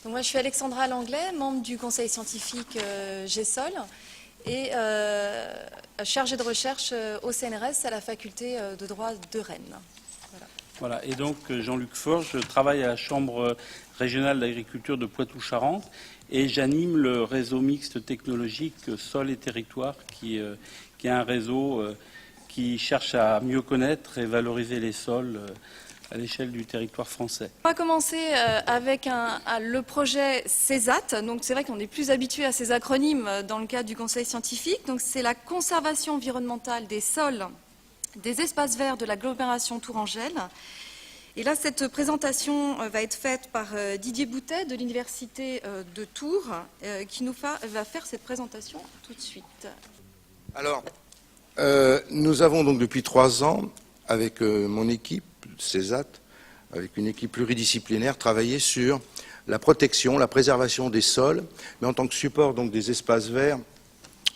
Donc moi, je suis Alexandra Langlais, membre du conseil scientifique GESOL et chargée de recherche au CNRS à la faculté de droit de Rennes. Voilà. Et donc Jean-Luc Forge, je travaille à la Chambre régionale d'agriculture de Poitou-Charentes et j'anime le réseau mixte technologique Sol et Territoire qui est un réseau qui cherche à mieux connaître et valoriser les sols à l'échelle du territoire français. On va commencer avec le projet CESAT. Donc c'est vrai qu'on est plus habitué à ces acronymes dans le cadre du conseil scientifique. Donc c'est la conservation environnementale des sols, des espaces verts de l'agglomération Tourangelle. Et là, cette présentation va être faite par Didier Boutet de l'Université de Tours, qui va faire cette présentation tout de suite. Alors, nous avons donc depuis 3 ans, avec mon équipe, CESAT, avec une équipe pluridisciplinaire, travaillé sur la protection, la préservation des sols, mais en tant que support donc des espaces verts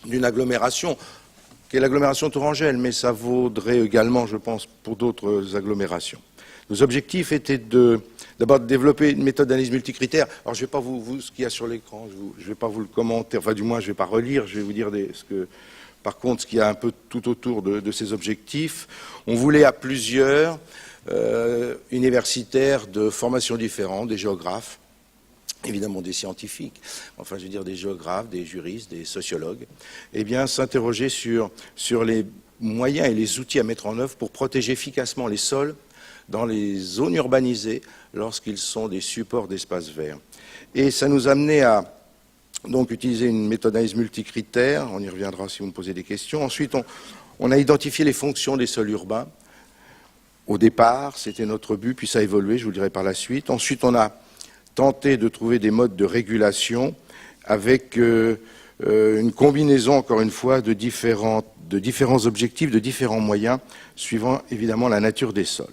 d'une agglomération, qui est l'agglomération Tourangelle, mais ça vaudrait également, je pense, pour d'autres agglomérations. Nos objectifs étaient d'abord de développer une méthode d'analyse multicritère. Alors, je ne vais pas vous ce qu'il y a sur l'écran, je ne vais pas vous le commenter, enfin, du moins, je ne vais pas relire, je vais vous dire par contre, ce qu'il y a un peu tout autour de ces objectifs. On voulait à plusieurs universitaires de formations différentes, des géographes, évidemment des scientifiques, enfin je veux dire des géographes, des juristes, des sociologues, eh bien s'interroger sur les moyens et les outils à mettre en œuvre pour protéger efficacement les sols dans les zones urbanisées lorsqu'ils sont des supports d'espaces verts. Et ça nous amenait à donc utiliser une méthode d'analyse multicritère, on y reviendra si vous me posez des questions. Ensuite, on a identifié les fonctions des sols urbains. Au départ, c'était notre but, puis ça a évolué, je vous le dirai par la suite. Ensuite, on a tenté de trouver des modes de régulation avec une combinaison, encore une fois, de différents objectifs, de différents moyens, suivant évidemment la nature des sols.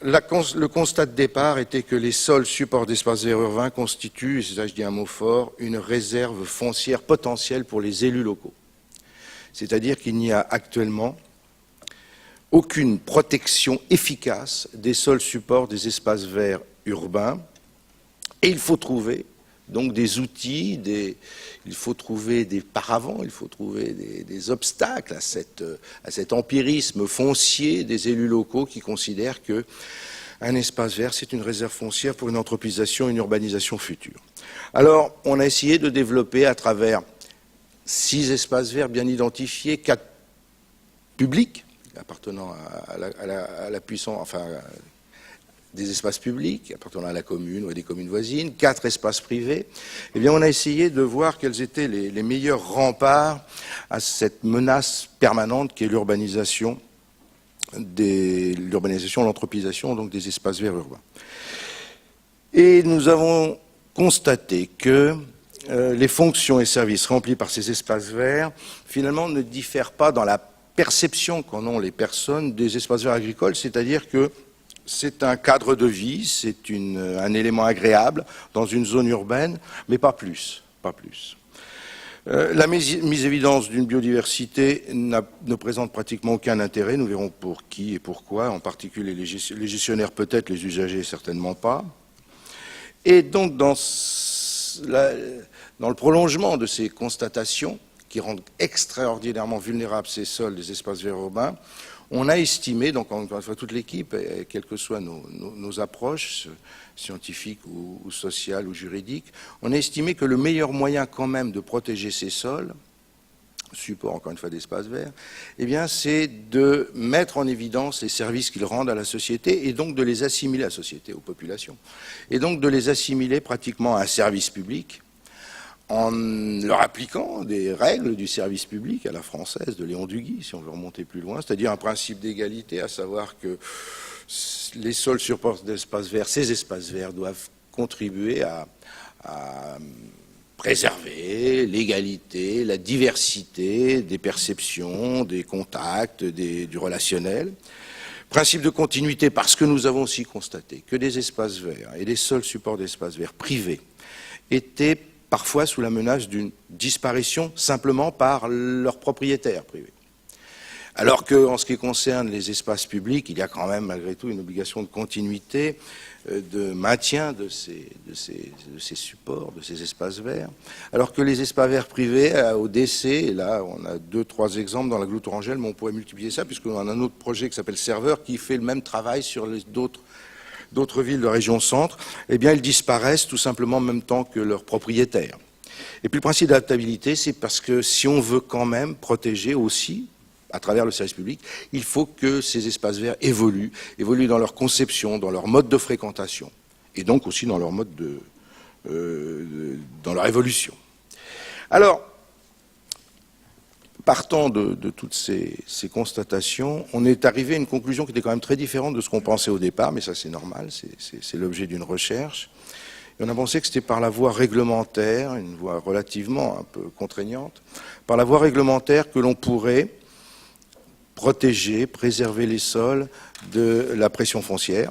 Le constat de départ était que les sols supports d'espaces verts urbains constituent, et c'est ça je dis un mot fort, une réserve foncière potentielle pour les élus locaux. C'est-à-dire qu'il n'y a actuellement aucune protection efficace des sols supports des espaces verts urbains. Et il faut trouver donc des outils, il faut trouver des paravents, il faut trouver des obstacles à cet empirisme foncier des élus locaux qui considèrent qu'un espace vert, c'est une réserve foncière pour une anthropisation, une urbanisation future. Alors, on a essayé de développer à travers 6 espaces verts bien identifiés, 4 publics, appartenant à la puissance, enfin, des espaces publics appartenant à la commune ou à des communes voisines, 4 espaces privés, eh bien on a essayé de voir quels étaient les meilleurs remparts à cette menace permanente qui est l'urbanisation, l'anthropisation donc des espaces verts urbains. Et nous avons constaté que les fonctions et services remplis par ces espaces verts, finalement, ne diffèrent pas dans la perception qu'en ont les personnes des espaces verts agricoles, c'est-à-dire que c'est un cadre de vie, c'est un élément agréable dans une zone urbaine, mais pas plus. La mise évidence d'une biodiversité ne présente pratiquement aucun intérêt, nous verrons pour qui et pourquoi, en particulier les gestionnaires peut-être, les usagers certainement pas. Et donc dans le prolongement de ces constatations, qui rendent extraordinairement vulnérables ces sols des espaces verts urbains, on a estimé, donc encore une fois toute l'équipe, quelles que soient nos approches scientifiques ou sociales ou juridiques, on a estimé que le meilleur moyen quand même de protéger ces sols, support encore une fois d'espaces verts, eh bien c'est de mettre en évidence les services qu'ils rendent à la société et donc de les assimiler à la société, aux populations, et donc de les assimiler pratiquement à un service public, en leur appliquant des règles du service public à la française de Léon Duguy, si on veut remonter plus loin, c'est-à-dire un principe d'égalité, à savoir que les sols supports d'espaces verts, ces espaces verts doivent contribuer à préserver l'égalité, la diversité des perceptions, des contacts, du relationnel. Principe de continuité, parce que nous avons aussi constaté que des espaces verts et des sols supports d'espaces verts privés étaient parfois sous la menace d'une disparition simplement par leurs propriétaires privés. Alors qu'en ce qui concerne les espaces publics, il y a quand même malgré tout une obligation de continuité de maintien de ces supports, de ces espaces verts, alors que les espaces verts privés, au décès, et là on a 2-3 exemples dans la Gloute Orangelle, mais on pourrait multiplier ça, puisqu'on a un autre projet qui s'appelle Serveur, qui fait le même travail sur d'autres villes de région centre, eh bien ils disparaissent tout simplement en même temps que leurs propriétaires. Et puis le principe d'adaptabilité, c'est parce que si on veut quand même protéger aussi, à travers le service public, il faut que ces espaces verts évoluent dans leur conception, dans leur mode de fréquentation, et donc aussi dans leur mode dans leur évolution. Alors, partant de toutes ces constatations, on est arrivé à une conclusion qui était quand même très différente de ce qu'on pensait au départ, mais ça c'est normal, c'est l'objet d'une recherche. Et on a pensé que c'était par la voie réglementaire, une voie relativement un peu contraignante, par la voie réglementaire que l'on pourrait protéger, préserver les sols de la pression foncière.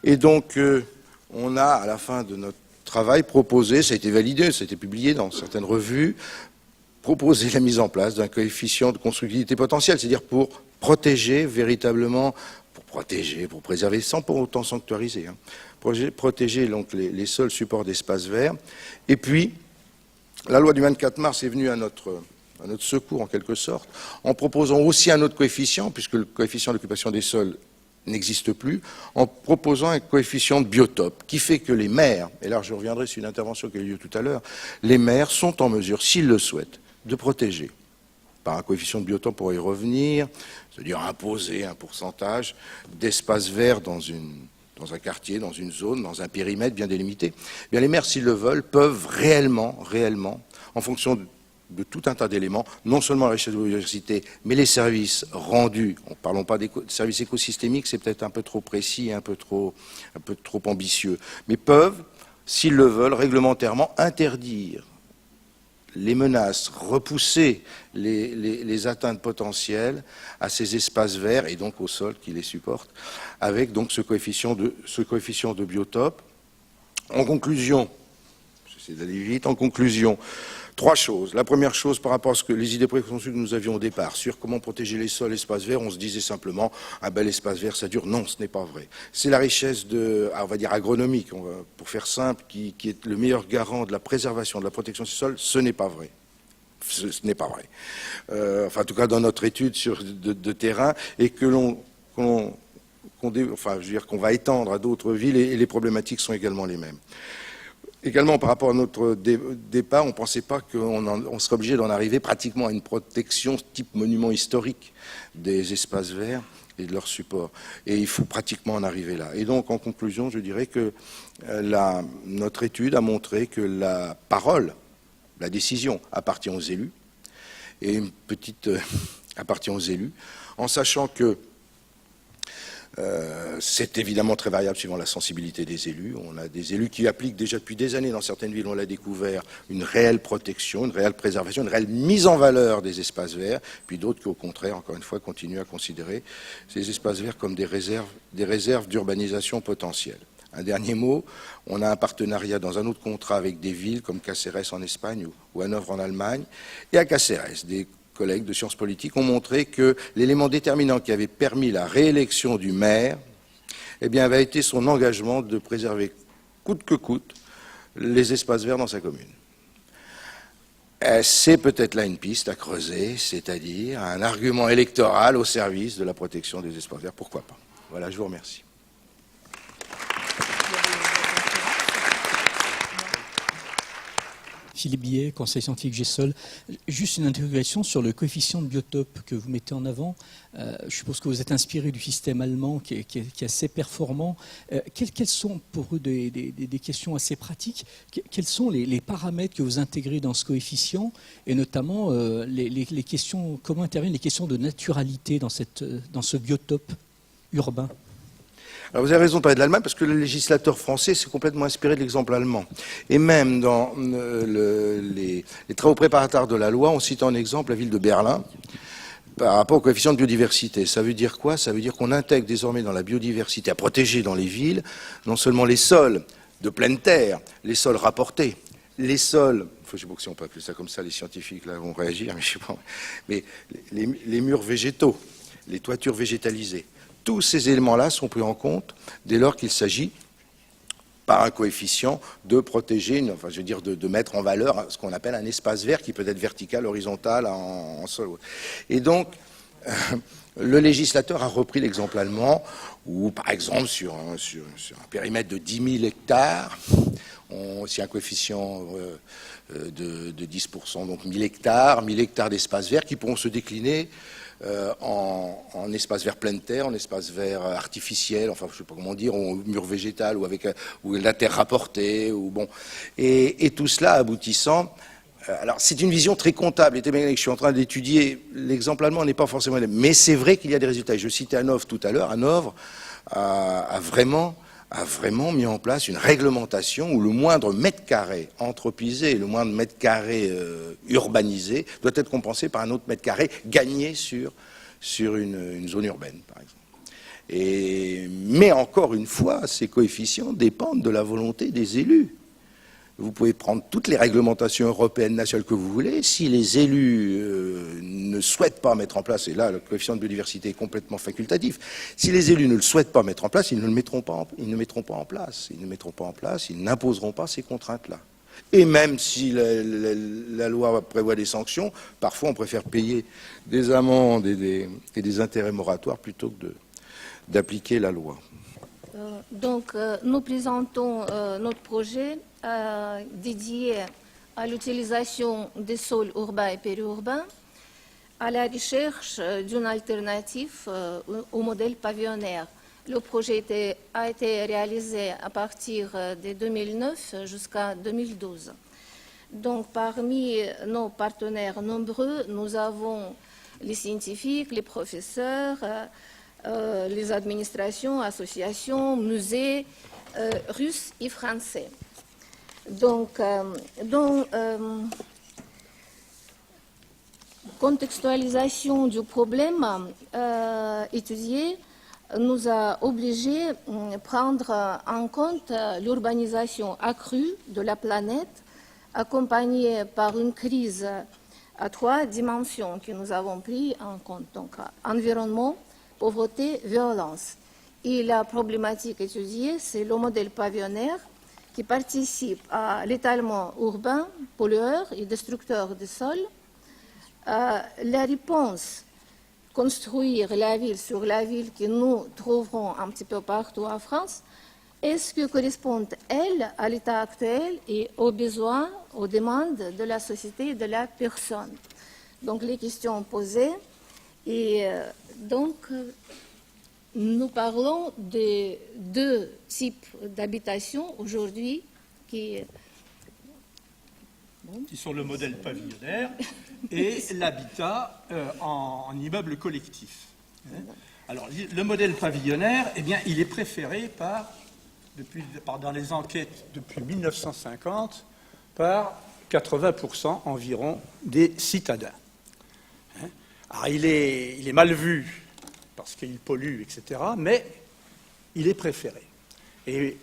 Et donc, on a, à la fin de notre travail, proposé, ça a été validé, ça a été publié dans certaines revues, proposé la mise en place d'un coefficient de constructibilité potentielle, c'est-à-dire pour protéger véritablement, pour préserver, sans pour autant sanctuariser, protéger donc les seuls supports d'espace vert. Et puis, la loi du 24 mars est venue à notre secours en quelque sorte, en proposant aussi un autre coefficient, puisque le coefficient d'occupation des sols n'existe plus, en proposant un coefficient de biotope, qui fait que les maires, et là je reviendrai sur une intervention qui a eu lieu tout à l'heure, les maires sont en mesure, s'ils le souhaitent, de protéger, par un coefficient de biotope pour y revenir, c'est-à-dire imposer un pourcentage d'espace vert dans un quartier, dans une zone, dans un périmètre bien délimité. Eh bien, les maires, s'ils le veulent, peuvent réellement, en fonction de tout un tas d'éléments, non seulement la richesse de la biodiversité, mais les services rendus. Ne parlons pas des services écosystémiques, c'est peut-être un peu trop précis, un peu trop ambitieux, mais peuvent, s'ils le veulent, réglementairement interdire les menaces, repousser les atteintes potentielles à ces espaces verts et donc au sol qui les supportent, avec donc ce coefficient de biotope. En conclusion, j'essaie d'aller vite, en conclusion, 3 choses. La première chose, par rapport à ce que les idées préconçues que nous avions au départ sur comment protéger les sols, l'espace vert, on se disait simplement un bel espace vert, ça dure. Non, ce n'est pas vrai. C'est la richesse on va dire agronomique, pour faire simple, qui est le meilleur garant de la préservation, de la protection des sols. Ce n'est pas vrai. Ce n'est pas vrai. Enfin, en tout cas, dans notre étude de terrain, et qu'on va étendre à d'autres villes, et les problématiques sont également les mêmes. Également, par rapport à notre départ, on ne pensait pas qu'on serait obligé d'en arriver pratiquement à une protection type monument historique des espaces verts et de leurs supports. Et il faut pratiquement en arriver là. Et donc, en conclusion, je dirais que notre étude a montré que la parole, la décision, appartient aux élus, et une petite appartient aux élus, en sachant que c'est évidemment très variable suivant la sensibilité des élus. On a des élus qui appliquent déjà depuis des années, dans certaines villes, on l'a découvert, une réelle protection, une réelle préservation, une réelle mise en valeur des espaces verts, puis d'autres qui, au contraire, encore une fois, continuent à considérer ces espaces verts comme des réserves d'urbanisation potentielle. Un dernier mot, on a un partenariat dans un autre contrat avec des villes comme Caceres en Espagne ou Hanovre en Allemagne, et à Caceres, des collègues de sciences politiques ont montré que l'élément déterminant qui avait permis la réélection du maire, eh bien, avait été son engagement de préserver coûte que coûte les espaces verts dans sa commune. C'est peut-être là une piste à creuser, c'est-à-dire un argument électoral au service de la protection des espaces verts, pourquoi pas. Voilà, je vous remercie. Philippe Billet, conseil scientifique GESOL. Juste une interrogation sur le coefficient de biotope que vous mettez en avant. Je suppose que vous êtes inspiré du système allemand qui est assez performant. Quelles sont pour eux des questions assez pratiques? Quels sont les paramètres que vous intégrez dans ce coefficient? Et notamment, les questions, comment interviennent les questions de naturalité dans ce biotope urbain? Alors vous avez raison de parler de l'Allemagne, parce que le législateur français s'est complètement inspiré de l'exemple allemand. Et même dans les travaux préparatoires de la loi, on cite en exemple la ville de Berlin par rapport au coefficient de biodiversité. Ça veut dire quoi? Ça veut dire qu'on intègre désormais dans la biodiversité à protéger dans les villes, non seulement les sols de pleine terre, les sols rapportés, les sols, je ne sais pas si on peut appeler ça comme ça, les scientifiques là vont réagir, mais je sais pas, mais les murs végétaux, les toitures végétalisées. Tous ces éléments-là sont pris en compte dès lors qu'il s'agit par un coefficient, de protéger, enfin, je veux dire, de mettre en valeur ce qu'on appelle un espace vert qui peut être vertical, horizontal, en sol. Et donc, le législateur a repris l'exemple allemand où, par exemple, sur un périmètre de 10 000 hectares, si un coefficient de 10%, donc 1000 hectares d'espace vert qui pourront se décliner en espace vert pleine terre, en espace vert artificiel, enfin je ne sais pas comment dire, en mur végétal ou avec la terre rapportée, ou bon, et tout cela aboutissant. Alors c'est une vision très comptable. Je suis en train d'étudier l'exemple allemand, n'est pas forcément, mais c'est vrai qu'il y a des résultats. Je citais Hanovre tout à l'heure. Hanovre a vraiment mis en place une réglementation où le moindre mètre carré anthropisé et le moindre mètre carré urbanisé doit être compensé par un autre mètre carré gagné sur une zone urbaine, par exemple. Mais encore une fois, ces coefficients dépendent de la volonté des élus. Vous pouvez prendre toutes les réglementations européennes, nationales que vous voulez. Si les élus ne souhaitent pas mettre en place, et là le coefficient de biodiversité est complètement facultatif, si les élus ne le souhaitent pas mettre en place, ils ne le mettront pas en place. Ils n'imposeront pas ces contraintes-là. Et même si la loi prévoit des sanctions, parfois on préfère payer des amendes et des intérêts moratoires plutôt que d'appliquer la loi. Nous présentons notre projet dédié à l'utilisation des sols urbains et périurbains, à la recherche d'une alternative au modèle pavillonnaire. Le projet a été réalisé à partir de 2009 jusqu'à 2012. Donc, parmi nos partenaires nombreux, nous avons les scientifiques, les professeurs, les administrations, associations, musées russes et français. Donc, contextualisation du problème étudié nous a obligés à prendre en compte l'urbanisation accrue de la planète, accompagnée par une crise à 3 dimensions que nous avons pris en compte. Donc, environnement, pauvreté, violence. Et la problématique étudiée, c'est le modèle pavillonnaire qui participe à l'étalement urbain, pollueur et destructeur des sols. La réponse, construire la ville sur la ville que nous trouverons un petit peu partout en France, est-ce que correspond, elle, à l'état actuel et aux besoins, aux demandes de la société et de la personne? Donc, les questions posées. Et donc, nous parlons de 2 types d'habitation aujourd'hui qui sont le modèle pavillonnaire et l'habitat en immeuble collectif. Alors, le modèle pavillonnaire, eh bien, il est préféré dans les enquêtes depuis 1950 par 80% environ des citadins. Alors, il est mal vu parce qu'il pollue, etc., mais il est préféré. Et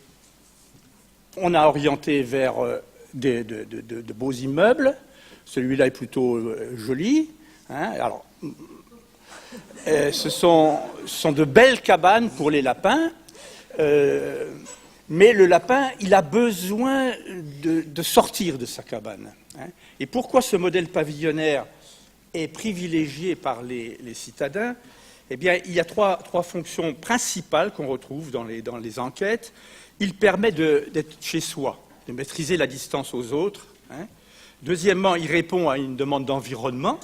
on a orienté vers de beaux immeubles. Celui-là est plutôt joli. Alors, ce sont de belles cabanes pour les lapins, mais le lapin, il a besoin de sortir de sa cabane. Et pourquoi ce modèle pavillonnaire est privilégié par les citadins? Eh bien, il y a trois fonctions principales qu'on retrouve dans les enquêtes. Il permet d'être chez soi, de maîtriser la distance aux autres. Deuxièmement, il répond à une demande d'environnement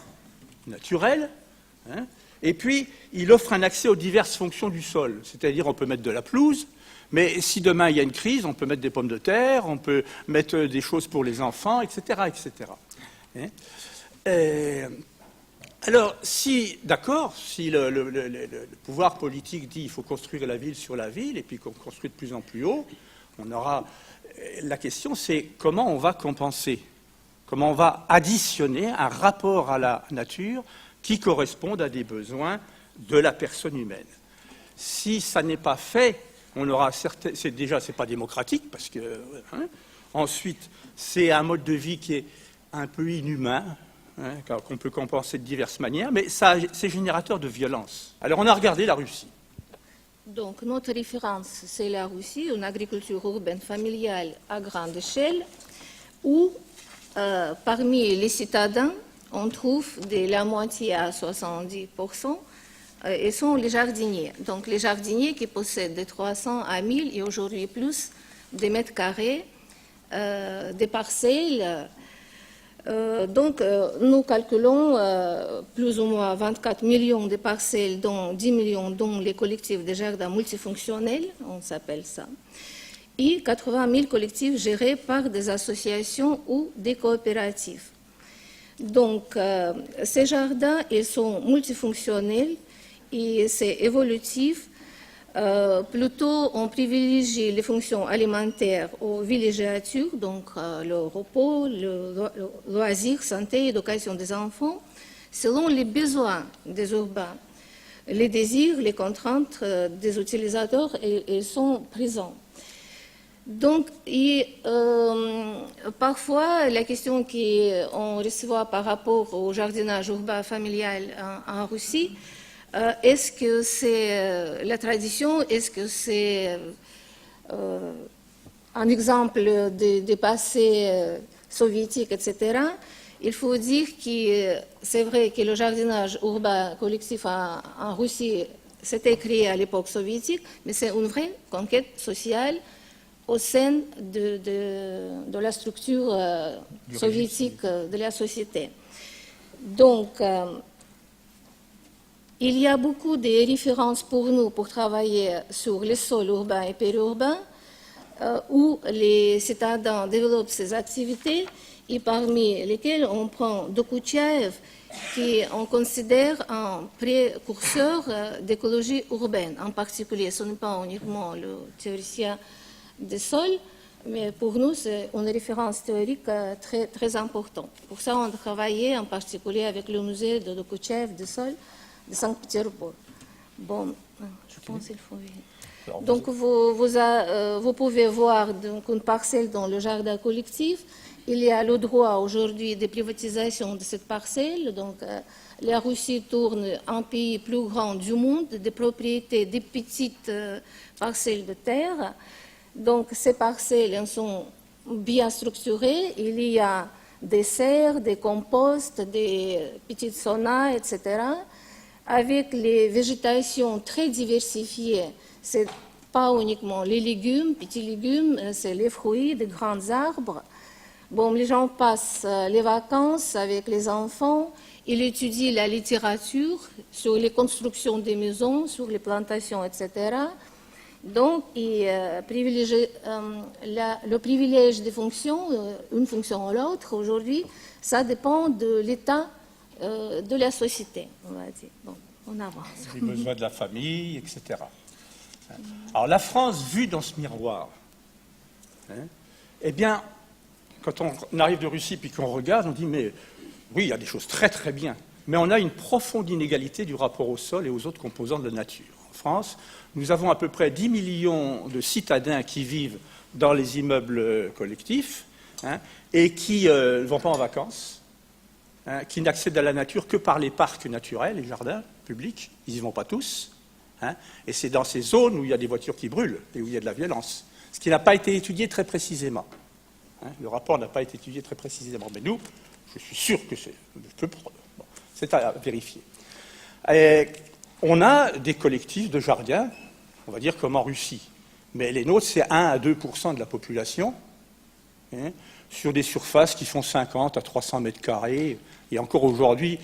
naturel. Et puis, il offre un accès aux diverses fonctions du sol. C'est-à-dire, on peut mettre de la pelouse, mais si demain il y a une crise, on peut mettre des pommes de terre, on peut mettre des choses pour les enfants, etc., etc. Alors, si le pouvoir politique dit qu'il faut construire la ville sur la ville, et puis qu'on construit de plus en plus haut, on aura... La question, c'est comment on va compenser, comment on va additionner un rapport à la nature qui corresponde à des besoins de la personne humaine. Si ça n'est pas fait, on aura c'est pas démocratique, parce que... Ensuite, c'est un mode de vie qui est un peu inhumain, qu'on peut compenser de diverses manières, mais c'est générateur de violence. Alors, on a regardé la Russie. Donc, notre référence, c'est la Russie, une agriculture urbaine familiale à grande échelle, où parmi les citadins, on trouve de la moitié à 70%, et sont les jardiniers. Donc, les jardiniers qui possèdent de 300 à 1000 et aujourd'hui plus des mètres carrés, des parcelles. Donc, nous calculons plus ou moins 24 millions de parcelles, dont 10 millions dont les collectifs de jardins multifonctionnels, on s'appelle ça, et 80 000 collectifs gérés par des associations ou des coopératives. Donc, ces jardins, ils sont multifonctionnels et c'est évolutif. Plutôt, on privilégie les fonctions alimentaires aux villégiatures, donc le repos, le loisir, santé, éducation des enfants, selon les besoins des urbains. Les désirs, les contraintes des utilisateurs, ils sont présents. Donc, parfois, la question qu'on reçoit par rapport au jardinage urbain familial en Russie, est-ce que c'est la tradition, est-ce que c'est un exemple des passés soviétiques, etc. Il faut dire que c'est vrai que le jardinage urbain collectif en Russie s'était créé à l'époque soviétique, mais c'est une vraie conquête sociale au sein de la structure soviétique de la société. Donc, il y a beaucoup de références pour nous pour travailler sur les sols urbains et périurbains, où les citadins développent ces activités, et parmi lesquelles on prend Dokuchaev, qui on considère un précurseur d'écologie urbaine. En particulier, ce n'est pas uniquement le théoricien des sols, mais pour nous, c'est une référence théorique très, très importante. Pour ça, on a travaillé en particulier avec le musée de Dokuchaev des sols de Saint-Pétersbourg. Bon, je pense qu'il faut... Donc, vous pouvez voir donc, une parcelle dans le jardin collectif. Il y a le droit aujourd'hui de privatisation de cette parcelle. Donc, la Russie tourne un pays plus grand du monde, de propriété des petites parcelles de terre. Donc, ces parcelles elles sont bien structurées. Il y a des serres, des composts, des petites saunas, etc. Avec les végétations très diversifiées. C'est pas uniquement les légumes, petits légumes, c'est les fruits, des grands arbres. Bon, les gens passent les vacances avec les enfants, ils étudient la littérature sur les constructions des maisons, sur les plantations, etc. Donc, ils privilégient le privilège des fonctions, une fonction ou l'autre. Aujourd'hui, ça dépend de l'état de la société, on va dire. Bon, on avance. Les besoins de la famille, etc. Alors, la France, vue dans ce miroir, eh bien, quand on arrive de Russie puis qu'on regarde, on dit, mais oui, il y a des choses très très bien, mais on a une profonde inégalité du rapport au sol et aux autres composants de la nature. En France, nous avons à peu près 10 millions de citadins qui vivent dans les immeubles collectifs et qui ne vont pas en vacances, qui n'accèdent à la nature que par les parcs naturels, les jardins publics, ils n'y vont pas tous. Et c'est dans ces zones où il y a des voitures qui brûlent et où il y a de la violence, ce qui n'a pas été étudié très précisément. Le rapport n'a pas été étudié très précisément, mais nous, je suis sûr que c'est à vérifier. Et on a des collectifs de jardins, on va dire comme en Russie, mais les nôtres, c'est 1 à 2% de la population, sur des surfaces qui font 50 à 300 mètres carrés, et encore aujourd'hui,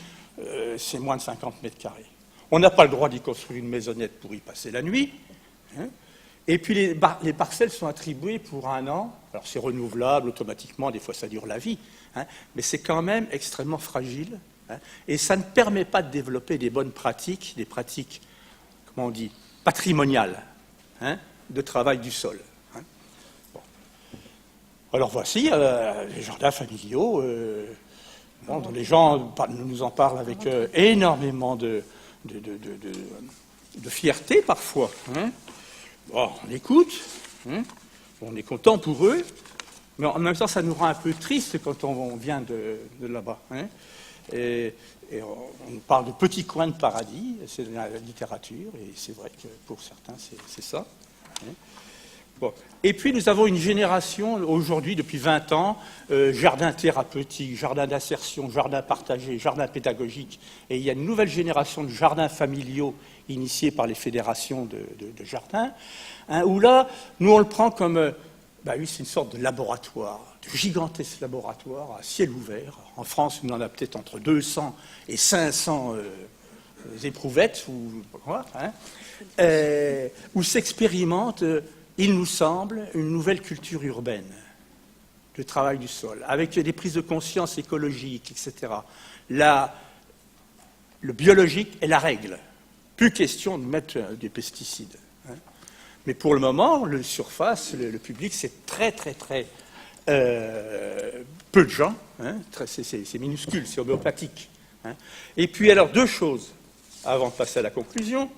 c'est moins de 50 mètres carrés. On n'a pas le droit d'y construire une maisonnette pour y passer la nuit. Et puis les parcelles sont attribuées pour 1 an. Alors c'est renouvelable automatiquement, des fois ça dure la vie. Mais c'est quand même extrêmement fragile. Et ça ne permet pas de développer des bonnes pratiques, des pratiques, comment on dit, patrimoniales, de travail du sol. Bon. Alors voici les jardins familiaux, dont les gens nous en parlent avec énormément de fierté parfois. Bon, on écoute, on est content pour eux, mais en même temps ça nous rend un peu triste quand on vient de là-bas. Et on parle de petits coins de paradis, c'est dans la littérature, et c'est vrai que pour certains, c'est ça. Bon. Et puis nous avons une génération, aujourd'hui, depuis 20 ans, jardin thérapeutique, jardin d'insertion, jardin partagé, jardin pédagogique, et il y a une nouvelle génération de jardins familiaux initiés par les fédérations de jardins, hein, où là, nous on le prend comme, oui, c'est une sorte de laboratoire, de gigantesque laboratoire à ciel ouvert. En France, on en a peut-être entre 200 et 500 éprouvettes, où s'expérimente, il nous semble, une nouvelle culture urbaine, le travail du sol, avec des prises de conscience écologiques, etc. Le biologique est la règle. Plus question de mettre des pesticides. Hein. Mais pour le moment, le surface, le public, c'est très peu de gens. Hein. C'est minuscule, c'est homéopathique. Hein. Et puis, alors, deux choses, avant de passer à la conclusion.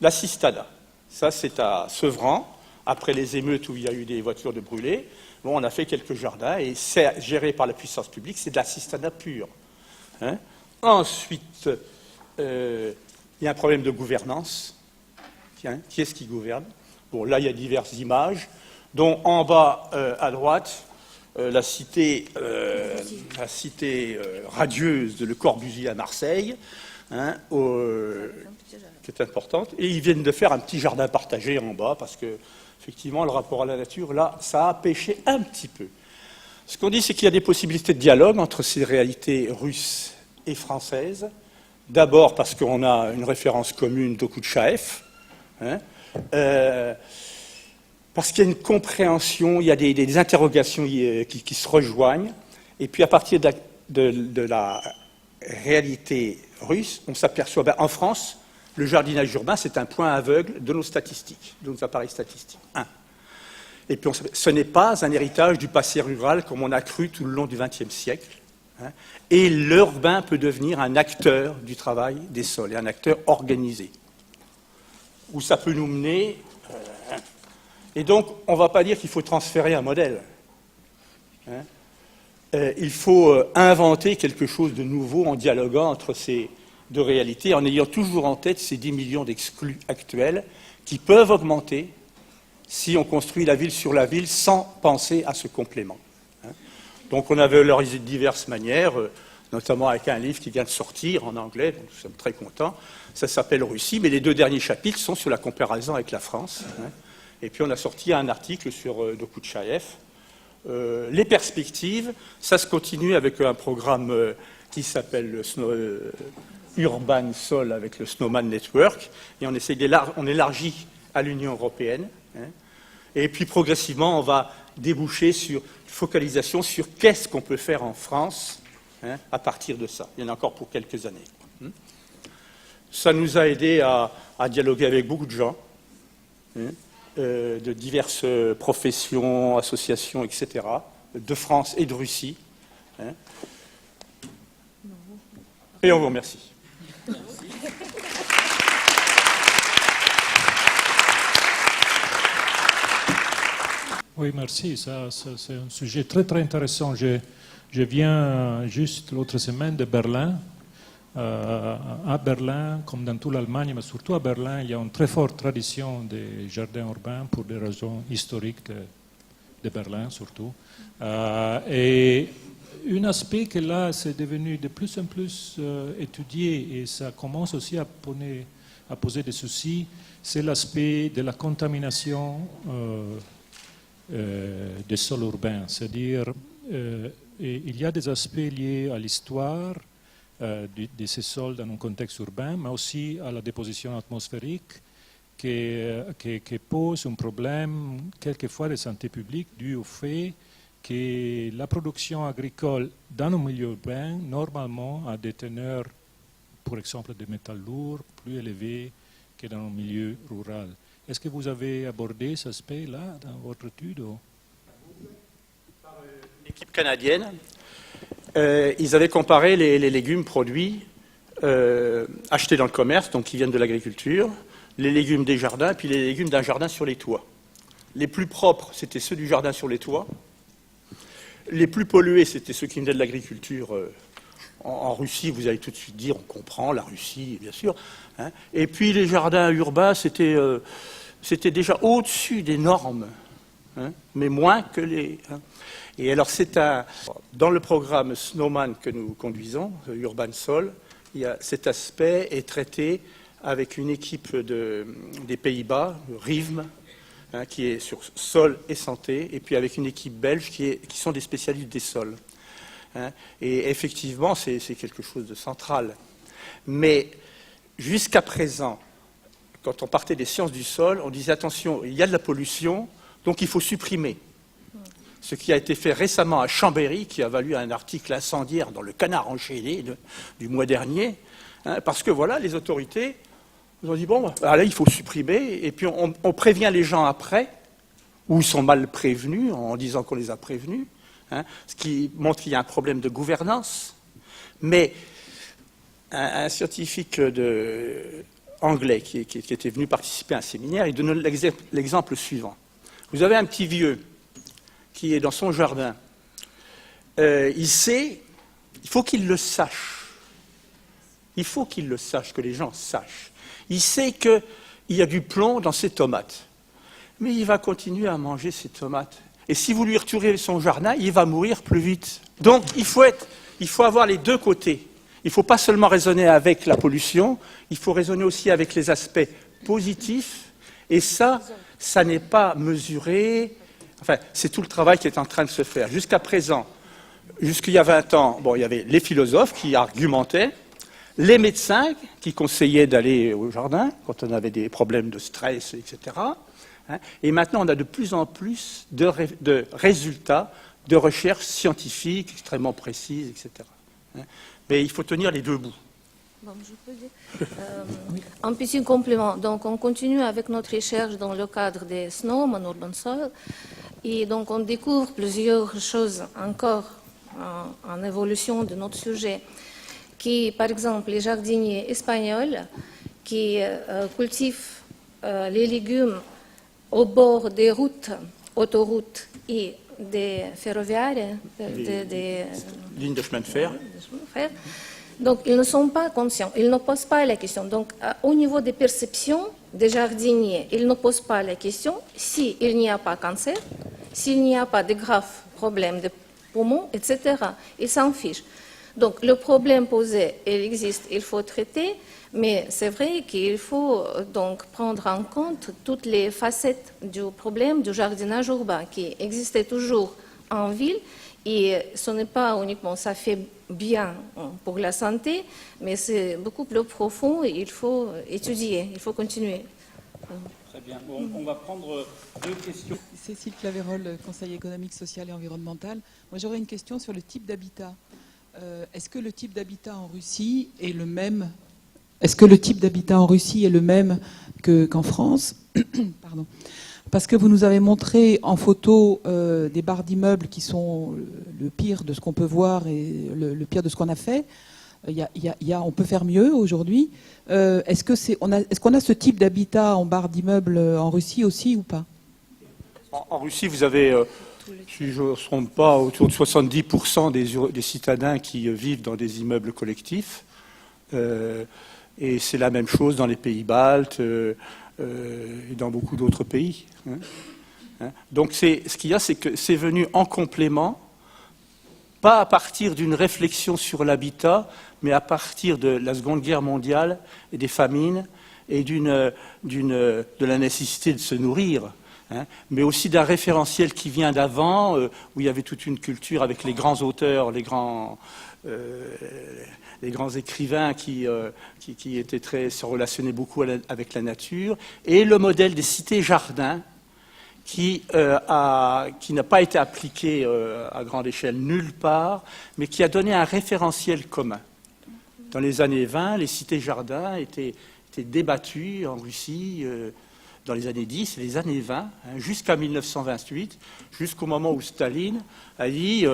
La Sistana, ça c'est à Sevran, après les émeutes où il y a eu des voitures de brûlées. Bon, on a fait quelques jardins et c'est géré par la puissance publique, c'est de la Sistana pure. Hein. Ensuite, il y a un problème de gouvernance. Tiens, qui est-ce qui gouverne? Bon, là, il y a diverses images, dont en bas, à droite, la cité radieuse de Le Corbusier à Marseille, hein, qui est importante. Et ils viennent de faire un petit jardin partagé en bas, parce que, effectivement, le rapport à la nature, là, ça a pêché un petit peu. Ce qu'on dit, c'est qu'il y a des possibilités de dialogue entre ces réalités russes et françaises. D'abord parce qu'on a une référence commune d'Okhoutchaev, hein, parce qu'il y a une compréhension, il y a des interrogations qui se rejoignent, et puis à partir de la réalité russe, on s'aperçoit, en France, le jardinage urbain, c'est un point aveugle de nos statistiques, de nos appareils statistiques. Et puis ce n'est pas un héritage du passé rural comme on a cru tout le long du XXe siècle. Hein, et l'urbain peut devenir un acteur du travail des sols, et un acteur organisé. Où ça peut nous mener. Et donc, on ne va pas dire qu'il faut transférer un modèle. Hein, il faut inventer quelque chose de nouveau en dialoguant entre ces deux réalités, en ayant toujours en tête ces 10 millions d'exclus actuels qui peuvent augmenter si on construit la ville sur la ville sans penser à ce complément. Donc on a valorisé de diverses manières, notamment avec un livre qui vient de sortir en anglais, donc nous sommes très contents. Ça s'appelle Russie, mais les 2 derniers chapitres sont sur la comparaison avec la France. Et puis on a sorti un article sur Dokhoutchaev. Les perspectives, ça se continue avec un programme qui s'appelle Urban Sol avec le Snowman Network, et on élargit à l'Union européenne. Et puis progressivement, on va déboucher sur focalisation sur qu'est-ce qu'on peut faire en France à partir de ça. Il y en a encore pour quelques années. Ça nous a aidé à dialoguer avec beaucoup de gens, de diverses professions, associations, etc., de France et de Russie. Et on vous remercie. Oui, merci. Ça, c'est un sujet très, très intéressant. Je viens juste l'autre semaine de Berlin. À Berlin, comme dans toute l'Allemagne, mais surtout à Berlin, il y a une très forte tradition des jardins urbains pour des raisons historiques de Berlin, surtout. Et un aspect que là, c'est devenu de plus en plus étudié, et ça commence aussi à poser des soucis, c'est l'aspect de la contamination des sols urbains. C'est-à-dire, il y a des aspects liés à l'histoire de ces sols dans un contexte urbain, mais aussi à la déposition atmosphérique qui pose un problème quelquefois de santé publique dû au fait que la production agricole dans un milieu urbain, normalement, a des teneurs, par exemple, de métaux lourds plus élevés que dans un milieu rural. Est-ce que vous avez abordé cet aspect-là dans votre étude? Par l'équipe canadienne, ils avaient comparé les légumes produits achetés dans le commerce, donc qui viennent de l'agriculture, les légumes des jardins, puis les légumes d'un jardin sur les toits. Les plus propres, c'était ceux du jardin sur les toits. Les plus pollués, c'était ceux qui venaient de l'agriculture En Russie, vous allez tout de suite dire, on comprend, la Russie, bien sûr. Hein. Et puis les jardins urbains, c'était déjà au-dessus des normes, hein, mais moins que les... Hein. Et alors dans le programme Snowman que nous conduisons, Urban Sol, cet aspect est traité avec une équipe des Pays-Bas, RIVM, hein, qui est sur sol et santé, et puis avec une équipe belge qui sont des spécialistes des sols. Hein. Et effectivement, c'est quelque chose de central. Mais jusqu'à présent, quand on partait des sciences du sol, on disait attention, il y a de la pollution, donc il faut supprimer. Ce qui a été fait récemment à Chambéry, qui a valu un article incendiaire dans le Canard enchaîné du mois dernier, hein, parce que voilà, les autorités nous ont dit bon, là il faut supprimer, et puis on prévient les gens après, ou ils sont mal prévenus en disant qu'on les a prévenus, hein, ce qui montre qu'il y a un problème de gouvernance. Mais un scientifique anglais qui était venu participer à un séminaire, il donne l'exemple suivant. Vous avez un petit vieux qui est dans son jardin. Il faut qu'il le sache. Il faut qu'il le sache, que les gens sachent. Il sait qu'il y a du plomb dans ses tomates. Mais il va continuer à manger ses tomates. Et si vous lui retirez son jardin, il va mourir plus vite. Donc il faut avoir les deux côtés. Il ne faut pas seulement raisonner avec la pollution, il faut raisonner aussi avec les aspects positifs. Et ça n'est pas mesuré. Enfin, c'est tout le travail qui est en train de se faire. Jusqu'à présent, jusqu'il y a 20 ans, bon, il y avait les philosophes qui argumentaient, les médecins qui conseillaient d'aller au jardin quand on avait des problèmes de stress, etc. Hein, et maintenant, on a de plus en plus de résultats de recherches scientifiques extrêmement précises, etc. Hein, mais il faut tenir les deux bouts. Bon, je peux dire. Un petit complément. Donc, on continue avec notre recherche dans le cadre des Snowman Urban Soil. Et donc, on découvre plusieurs choses encore en évolution de notre sujet. Qui, par exemple, les jardiniers espagnols qui cultivent les légumes au bord des routes, autoroutes et des ferroviaires, des lignes de chemin de fer. Donc, ils ne sont pas conscients, ils ne posent pas la question. Donc, au niveau des perceptions des jardiniers, ils ne posent pas la question s'il n'y a pas cancer, s'il n'y a pas de graves problèmes de poumons, etc. Ils s'en fichent. Donc, le problème posé, il existe, il faut traiter, mais c'est vrai qu'il faut donc prendre en compte toutes les facettes du problème du jardinage urbain qui existait toujours en ville. Et ce n'est pas uniquement ça fait bien pour la santé, mais c'est beaucoup plus profond et il faut étudier, il faut continuer. Très bien. Bon, on va prendre deux questions. Cécile Claverol, conseil économique, social et environnemental. Moi, j'aurais une question sur le type d'habitat. Est-ce que le type d'habitat en Russie est le même qu'en France? Pardon. Parce que vous nous avez montré en photo des barres d'immeubles qui sont le pire de ce qu'on peut voir et le pire de ce qu'on a fait. On peut faire mieux aujourd'hui. Est-ce qu'on a ce type d'habitat en barres d'immeubles en Russie aussi ou pas? En Russie, vous avez, si je ne me trompe pas, autour de 70% des citadins qui vivent dans des immeubles collectifs. Et c'est la même chose dans les pays baltes et dans beaucoup d'autres pays. Donc ce qu'il y a, c'est que c'est venu en complément, pas à partir d'une réflexion sur l'habitat, mais à partir de la Seconde Guerre mondiale et des famines et de la nécessité de se nourrir. Mais aussi d'un référentiel qui vient d'avant, où il y avait toute une culture avec les grands auteurs, les grands écrivains qui se relationnaient beaucoup avec la nature, et le modèle des cités-jardins qui n'a pas été appliqué à grande échelle nulle part, mais qui a donné un référentiel commun. Dans les années 20, les cités-jardins étaient débattues en Russie dans les années 10 et les années 20, jusqu'à 1928, jusqu'au moment où Staline a dit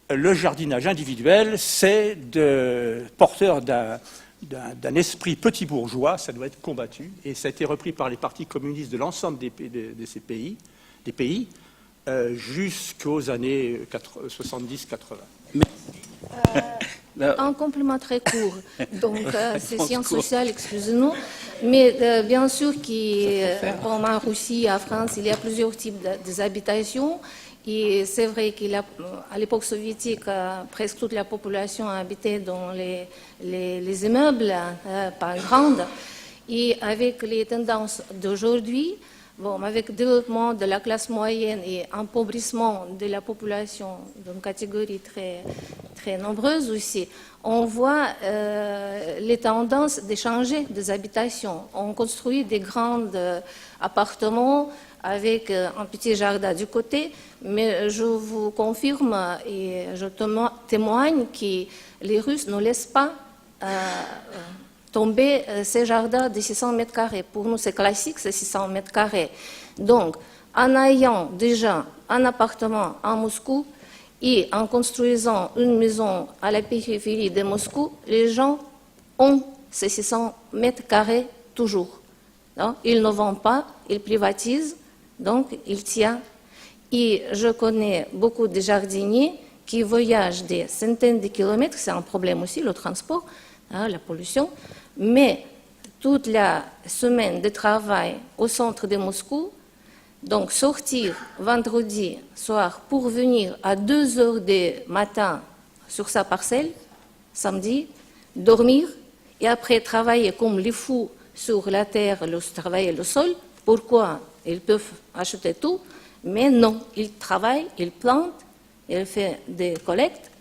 le jardinage individuel, c'est porteur d'un esprit petit bourgeois, ça doit être combattu. Et ça a été repris par les partis communistes de l'ensemble de ces pays, jusqu'aux années 70-80. Un complément très court. Donc, c'est sciences sociales, excusez-nous. Mais bien sûr qu'en Russie, en France, il y a plusieurs types d'habitations. Et c'est vrai qu'à l'époque soviétique, presque toute la population habitait dans les immeubles, pas grandes. Et avec les tendances d'aujourd'hui, bon, avec le développement de la classe moyenne et appauvrissement de la population d'une catégorie très, très nombreuse aussi, on voit les tendances de changer des habitations. On construit des grands appartements avec un petit jardin du côté, mais je vous confirme et je témoigne que les Russes ne laissent pas tomber ces jardins de 600 mètres carrés. Pour nous, c'est classique, c'est 600 mètres carrés. Donc, en ayant déjà un appartement à Moscou et en construisant une maison à la périphérie de Moscou, les gens ont ces 600 mètres carrés toujours. Non? Ils ne vendent pas, ils privatisent, donc ils tiennent. Et je connais beaucoup de jardiniers qui voyagent des centaines de kilomètres, c'est un problème aussi, le transport, hein, la pollution, mais toute la semaine de travail au centre de Moscou, donc sortir vendredi soir pour venir à 2 heures du matin sur sa parcelle, samedi, dormir et après travailler comme les fous sur la terre, travailler le sol. Pourquoi? Ils peuvent acheter tout, mais non, ils travaillent, ils plantent, ils font des collectes.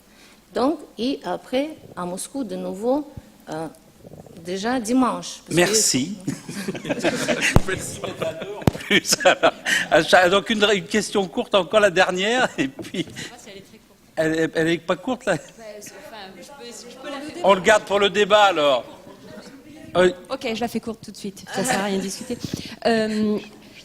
Donc, et après, à Moscou, de nouveau, déjà dimanche. Merci. Donc une question courte, encore la dernière, et puis... Elle est pas courte, là? On le garde pour le débat, alors. Ok, je la fais courte tout de suite, ça sert à rien de discuter.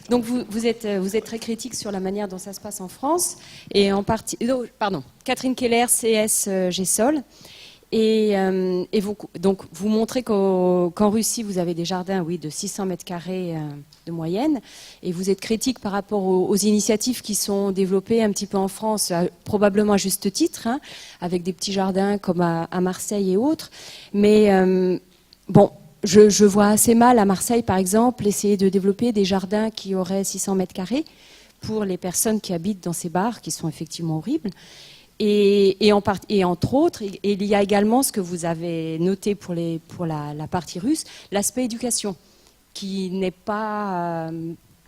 Donc vous êtes très critique sur la manière dont ça se passe en France, et en partie... pardon, Catherine Keller, CS GESOL. Et vous montrez qu'en Russie, vous avez des jardins, oui, de 600 mètres carrés de moyenne, et vous êtes critique par rapport aux initiatives qui sont développées un petit peu en France, probablement à juste titre, hein, avec des petits jardins comme à Marseille et autres. Mais bon, je vois assez mal à Marseille, par exemple, essayer de développer des jardins qui auraient 600 mètres carrés pour les personnes qui habitent dans ces bars, qui sont effectivement horribles. Et entre autres, il y a également ce que vous avez noté pour la partie russe, l'aspect éducation, qui n'est pas,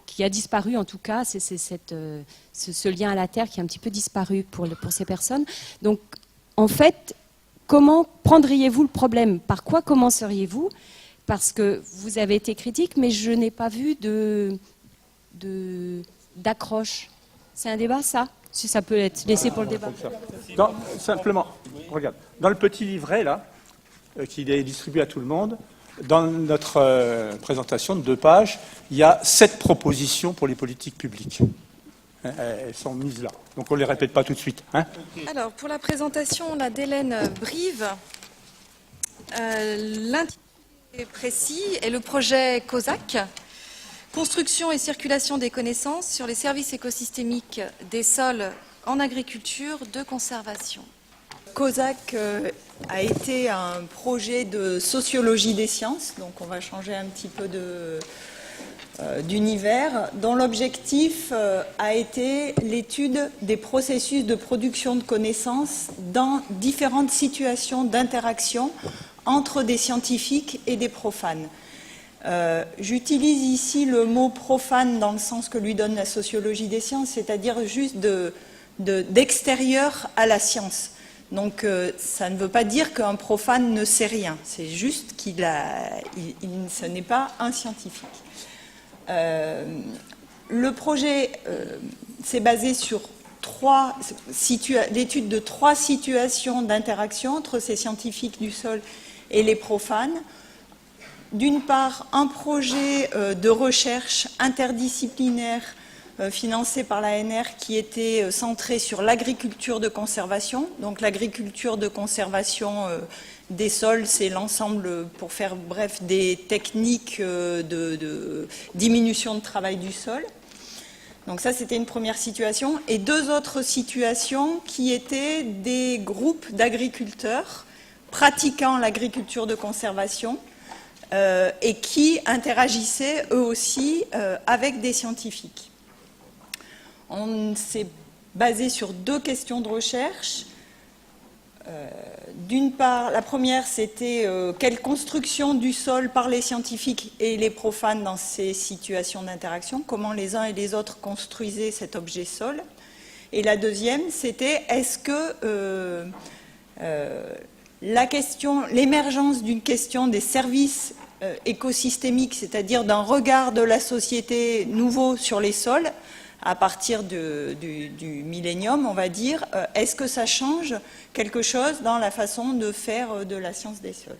qui a disparu en tout cas, c'est ce lien à la terre qui a un petit peu disparu pour ces personnes. Donc, en fait, comment prendriez-vous le problème? Par quoi commenceriez-vous? Parce que vous avez été critique, mais je n'ai pas vu d'accroche. C'est un débat, ça? Si ça peut être laissé pour le débat. Simplement, regarde, dans le petit livret, là, qui est distribué à tout le monde, dans notre présentation de 2 pages, il y a 7 propositions pour les politiques publiques. Elles sont mises là. Donc on ne les répète pas tout de suite. Hein. Alors, pour la présentation d'Hélène Brive, l'intitulé précis est le projet COSAC, Construction et circulation des connaissances sur les services écosystémiques des sols en agriculture de conservation. COSAC a été un projet de sociologie des sciences, donc on va changer un petit peu d'univers, dont l'objectif a été l'étude des processus de production de connaissances dans différentes situations d'interaction entre des scientifiques et des profanes. J'utilise ici le mot profane dans le sens que lui donne la sociologie des sciences, c'est-à-dire juste d'extérieur à la science. Donc ça ne veut pas dire qu'un profane ne sait rien, c'est juste ce n'est pas un scientifique. Le projet s'est basé sur l'étude de 3 situations d'interaction entre ces scientifiques du sol et les profanes. D'une part, un projet de recherche interdisciplinaire financé par l'ANR qui était centré sur l'agriculture de conservation. Donc l'agriculture de conservation des sols, c'est l'ensemble, pour faire bref, des techniques de diminution de travail du sol. Donc ça, c'était une première situation. Et 2 autres situations qui étaient des groupes d'agriculteurs pratiquant l'agriculture de conservation et qui interagissaient eux aussi avec des scientifiques. On s'est basé sur 2 questions de recherche. D'une part, la première, c'était quelle construction du sol par les scientifiques et les profanes dans ces situations d'interaction, comment les uns et les autres construisaient cet objet sol. Et la deuxième, c'était est-ce que l'émergence d'une question des services écosystémiques, c'est-à-dire d'un regard de la société nouveau sur les sols, à partir du millénium, on va dire, est-ce que ça change quelque chose dans la façon de faire de la science des sols?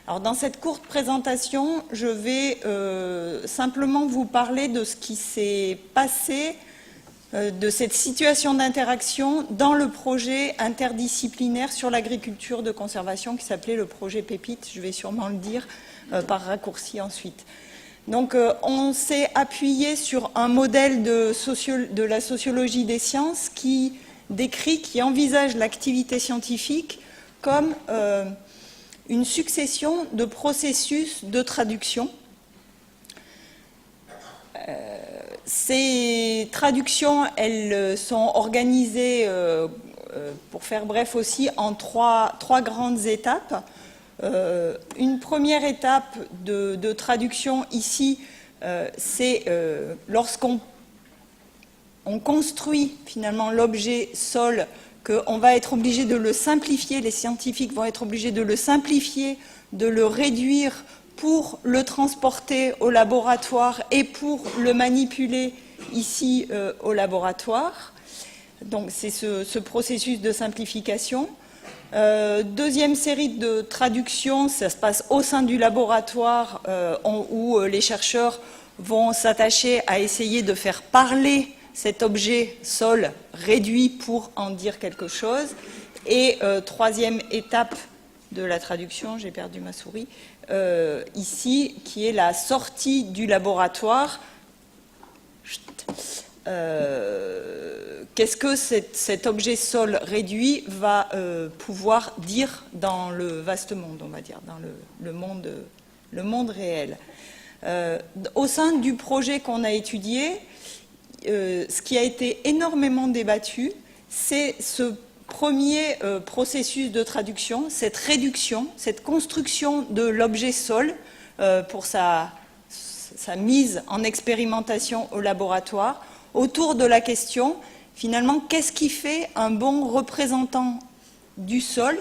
Alors, dans cette courte présentation, je vais simplement vous parler de ce qui s'est passé, de cette situation d'interaction dans le projet interdisciplinaire sur l'agriculture de conservation qui s'appelait le projet Pépite. Je vais sûrement le dire par raccourci ensuite. Donc, on s'est appuyé sur un modèle de la sociologie des sciences qui envisage l'activité scientifique comme une succession de processus de traduction. Ces traductions, elles sont organisées, pour faire bref aussi, en trois grandes étapes. Une première étape de traduction ici, c'est lorsqu'on construit finalement l'objet sol, qu'on va être obligé de le simplifier, les scientifiques vont être obligés de le simplifier, de le réduire pour le transporter au laboratoire et pour le manipuler ici au laboratoire. Donc c'est ce processus de simplification. Deuxième série de traductions, ça se passe au sein du laboratoire où les chercheurs vont s'attacher à essayer de faire parler cet objet sol réduit pour en dire quelque chose. Et troisième étape de la traduction, j'ai perdu ma souris, ici, qui est la sortie du laboratoire. Qu'est-ce que cet objet sol réduit va pouvoir dire dans le vaste monde, on va dire, dans le monde réel. Au sein du projet qu'on a étudié, ce qui a été énormément débattu, c'est ce premier processus de traduction, cette réduction, cette construction de l'objet sol pour sa mise en expérimentation au laboratoire, autour de la question, finalement, qu'est-ce qui fait un bon représentant du sol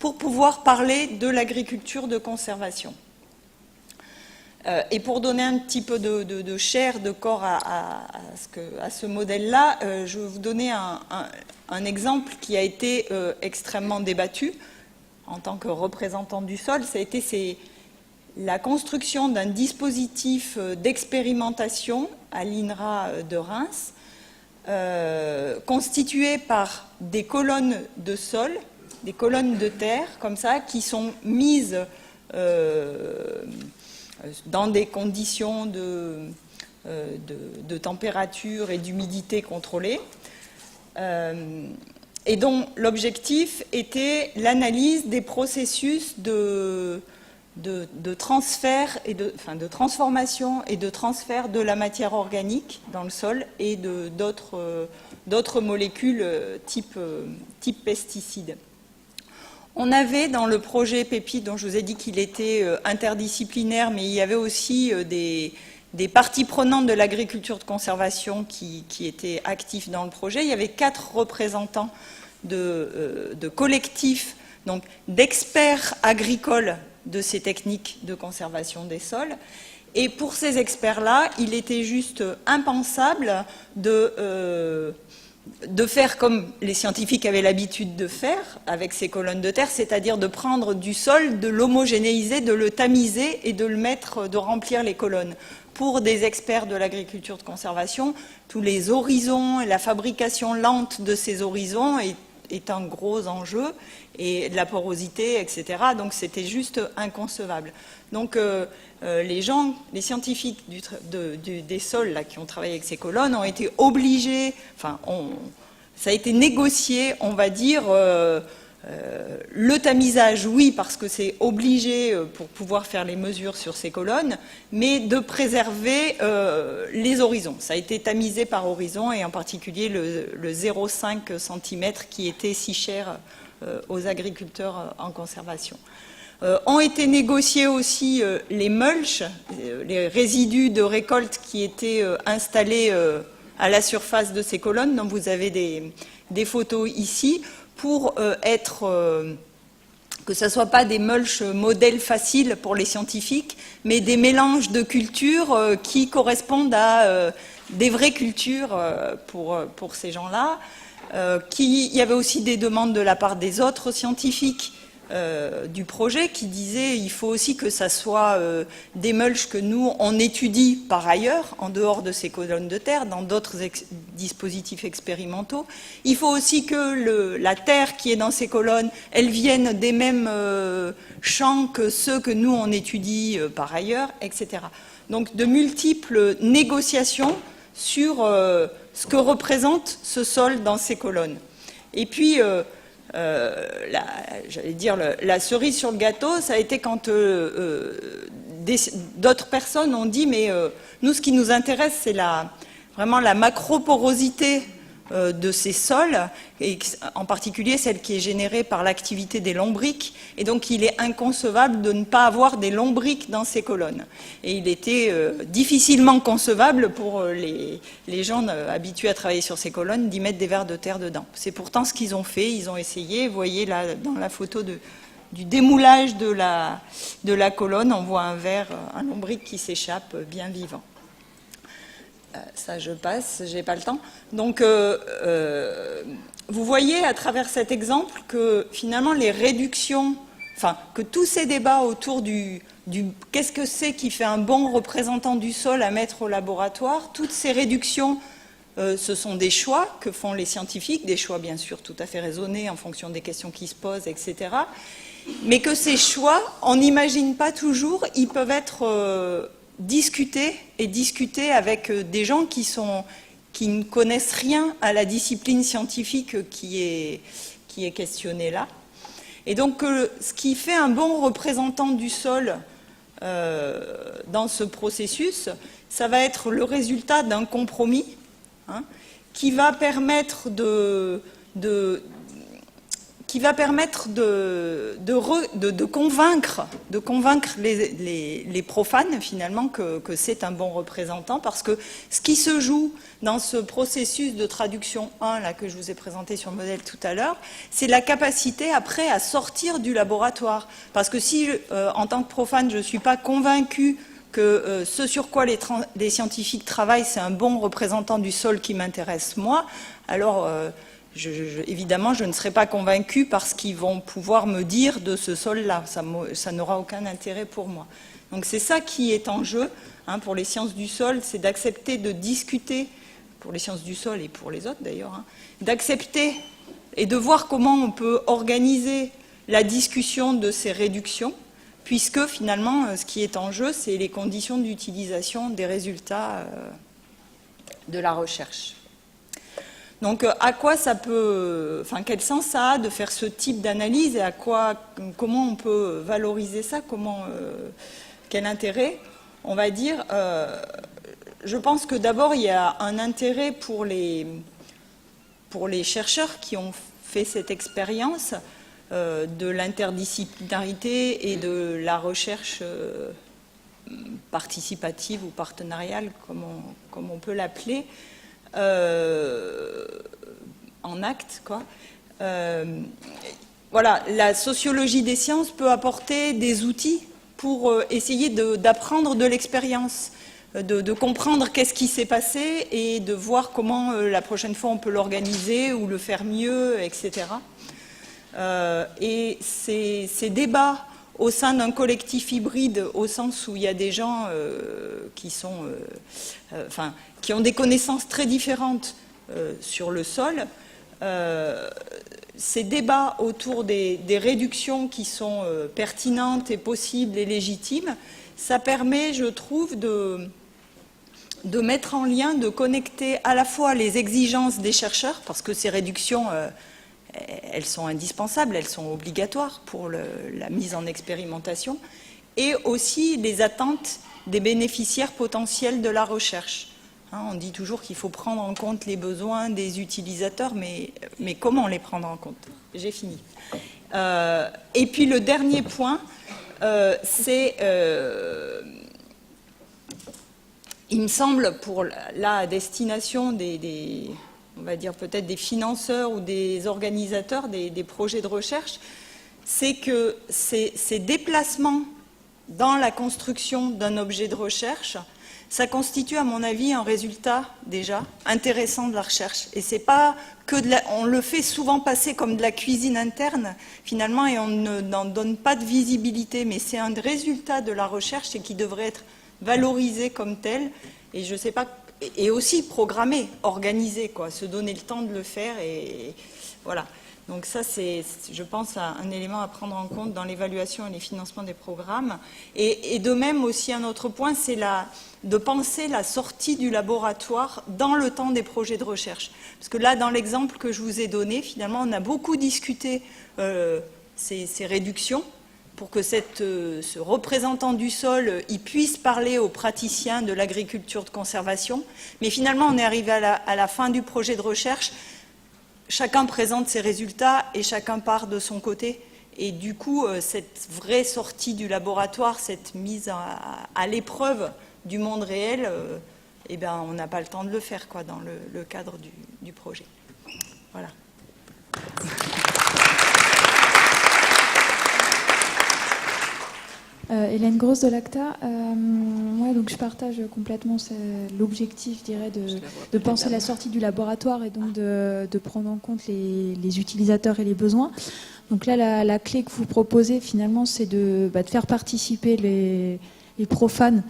pour pouvoir parler de l'agriculture de conservation? Et pour donner un petit peu de chair, de corps à ce modèle-là, je vais vous donner un exemple qui a été extrêmement débattu en tant que représentant du sol. Ça a été la construction d'un dispositif d'expérimentation à l'INRA de Reims, constitué par des colonnes de sol, des colonnes de terre, comme ça, qui sont mises dans des conditions de température et d'humidité contrôlées, et dont l'objectif était l'analyse des processus de transfert et de transformation et de transfert de la matière organique dans le sol et d'autres molécules type pesticides. On avait dans le projet Pépite, dont je vous ai dit qu'il était interdisciplinaire, mais il y avait aussi des parties prenantes de l'agriculture de conservation qui étaient actifs dans le projet. Il y avait 4 représentants de collectifs, donc d'experts agricoles de ces techniques de conservation des sols. Et pour ces experts-là, il était juste impensable de faire comme les scientifiques avaient l'habitude de faire avec ces colonnes de terre, c'est-à-dire de prendre du sol, de l'homogénéiser, de le tamiser et de remplir les colonnes. Pour des experts de l'agriculture de conservation, tous les horizons et la fabrication lente de ces horizons est un gros enjeu, et de la porosité, etc. Donc c'était juste inconcevable. Donc les scientifiques des sols là, qui ont travaillé avec ces colonnes ont été obligés, ça a été négocié, on va dire, Le tamisage, oui, parce que c'est obligé pour pouvoir faire les mesures sur ces colonnes, mais de préserver les horizons. Ça a été tamisé par horizon, et en particulier le 0,5 cm qui était si cher aux agriculteurs en conservation. Ont été négociés aussi les mulch, les résidus de récolte qui étaient installés à la surface de ces colonnes, dont vous avez des photos ici, pour que ce ne soit pas des mulch modèles faciles pour les scientifiques, mais des mélanges de cultures qui correspondent à des vraies cultures pour ces gens-là. Il y avait aussi des demandes de la part des autres scientifiques du projet qui disaient il faut aussi que ça soit des mulch que nous on étudie par ailleurs en dehors de ces colonnes de terre dans d'autres dispositifs expérimentaux. Il faut aussi que la terre qui est dans ces colonnes elle vienne des mêmes champs que ceux que nous on étudie par ailleurs, etc. Donc de multiples négociations sur ce que représente ce sol dans ces colonnes. Et puis j'allais dire la cerise sur le gâteau, ça a été quand d'autres personnes ont dit mais nous ce qui nous intéresse c'est vraiment la macroporosité de ces sols, et en particulier celle qui est générée par l'activité des lombrics, et donc il est inconcevable de ne pas avoir des lombrics dans ces colonnes. Et il était difficilement concevable pour les gens habitués à travailler sur ces colonnes d'y mettre des vers de terre dedans. C'est pourtant ce qu'ils ont fait, ils ont essayé, vous voyez là dans la photo du démoulage de la colonne, on voit un lombric qui s'échappe bien vivant. Ça, je passe, j'ai pas le temps. Donc, vous voyez à travers cet exemple que finalement les réductions, enfin, que tous ces débats autour du qu'est-ce que c'est qui fait un bon représentant du sol à mettre au laboratoire, toutes ces réductions, ce sont des choix que font les scientifiques, des choix bien sûr tout à fait raisonnés en fonction des questions qui se posent, etc. Mais que ces choix, on n'imagine pas toujours, ils peuvent être discuter avec des gens qui ne connaissent rien à la discipline scientifique qui est questionnée là. Et donc, ce qui fait un bon représentant du sol dans ce processus, ça va être le résultat d'un compromis qui va permettre de convaincre les profanes finalement que c'est un bon représentant, parce que ce qui se joue dans ce processus de traduction 1 là, que je vous ai présenté sur le modèle tout à l'heure, c'est la capacité après à sortir du laboratoire. Parce que si en tant que profane je ne suis pas convaincue que ce sur quoi les scientifiques travaillent c'est un bon représentant du sol qui m'intéresse moi, alors évidemment, je ne serai pas convaincue par ce qu'ils vont pouvoir me dire de ce sol-là. Ça n'aura aucun intérêt pour moi. Donc c'est ça qui est en jeu pour les sciences du sol, c'est d'accepter de discuter, pour les sciences du sol et pour les autres d'ailleurs, d'accepter et de voir comment on peut organiser la discussion de ces réductions, puisque finalement, ce qui est en jeu, c'est les conditions d'utilisation des résultats de la recherche. Donc, à quoi ça peut, enfin, quel sens ça a de faire ce type d'analyse et comment on peut valoriser ça, quel intérêt, on va dire. Je pense que d'abord il y a un intérêt pour les chercheurs qui ont fait cette expérience de l'interdisciplinarité et de la recherche participative ou partenariale, comme on peut l'appeler. En acte, quoi. Voilà, la sociologie des sciences peut apporter des outils pour essayer d'apprendre de l'expérience, de comprendre qu'est-ce qui s'est passé et de voir comment la prochaine fois on peut l'organiser ou le faire mieux, etc. Et ces débats au sein d'un collectif hybride, au sens où il y a des gens qui ont des connaissances très différentes sur le sol, ces débats autour des réductions qui sont pertinentes et possibles et légitimes, ça permet, je trouve, de mettre en lien, de connecter à la fois les exigences des chercheurs, parce que ces réductions, elles sont indispensables, elles sont obligatoires pour la mise en expérimentation, et aussi les attentes des bénéficiaires potentiels de la recherche. On dit toujours qu'il faut prendre en compte les besoins des utilisateurs, mais comment les prendre en compte? J'ai fini. Et puis le dernier point, c'est, il me semble, pour la destination on va dire peut-être des financeurs ou des organisateurs des projets de recherche, c'est que ces déplacements dans la construction d'un objet de recherche, ça constitue à mon avis un résultat déjà intéressant de la recherche. Et c'est pas que on le fait souvent passer comme de la cuisine interne finalement, et on n'en donne pas de visibilité, mais c'est un résultat de la recherche et qui devrait être valorisé comme tel. Et je sais pas, et aussi programmé, organisé, quoi, se donner le temps de le faire, et voilà. Donc ça, c'est, je pense, un élément à prendre en compte dans l'évaluation et les financements des programmes. Et de même aussi, un autre point, c'est de penser la sortie du laboratoire dans le temps des projets de recherche. Parce que là, dans l'exemple que je vous ai donné, finalement, on a beaucoup discuté ces réductions pour que ce représentant du sol il puisse parler aux praticiens de l'agriculture de conservation. Mais finalement, on est arrivé à la fin du projet de recherche. Chacun présente ses résultats et chacun part de son côté. Et du coup, cette vraie sortie du laboratoire, cette mise à l'épreuve du monde réel, eh ben, on n'a pas le temps de le faire, quoi, dans le cadre du projet. Voilà. Hélène Grosse de l'ACTA. Ouais, donc je partage complètement l'objectif, je dirais, de penser la sortie du laboratoire et donc de prendre en compte les utilisateurs et les besoins. Donc là, la clé que vous proposez finalement, c'est de faire participer les profanes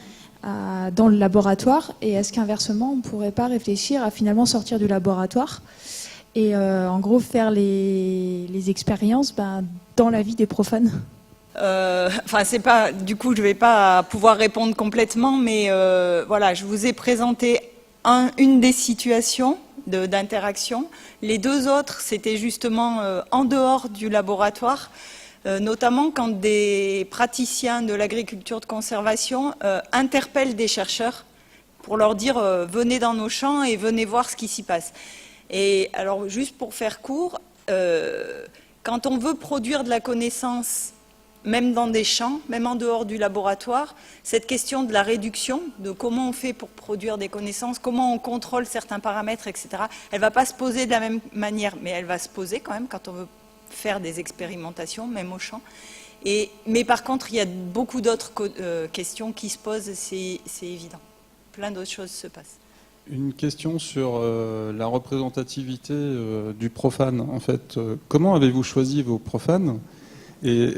dans le laboratoire. Et est-ce qu'inversement, on ne pourrait pas réfléchir à finalement sortir du laboratoire et en gros faire les expériences dans la vie des profanes? Enfin, c'est pas. Du coup, je vais pas pouvoir répondre complètement, mais voilà, je vous ai présenté une des situations d'interaction. Les deux autres, c'était justement en dehors du laboratoire, notamment quand des praticiens de l'agriculture de conservation interpellent des chercheurs pour leur dire venez dans nos champs et venez voir ce qui s'y passe. Et alors, juste pour faire court, quand on veut produire de la connaissance, même dans des champs, même en dehors du laboratoire, cette question de la réduction, de comment on fait pour produire des connaissances, comment on contrôle certains paramètres, etc., elle ne va pas se poser de la même manière, mais elle va se poser quand même quand on veut faire des expérimentations, même au champ. Mais par contre, il y a beaucoup d'autres questions qui se posent, c'est évident. Plein d'autres choses se passent. Une question sur la représentativité du profane. En fait, comment avez-vous choisi vos profanes ? Et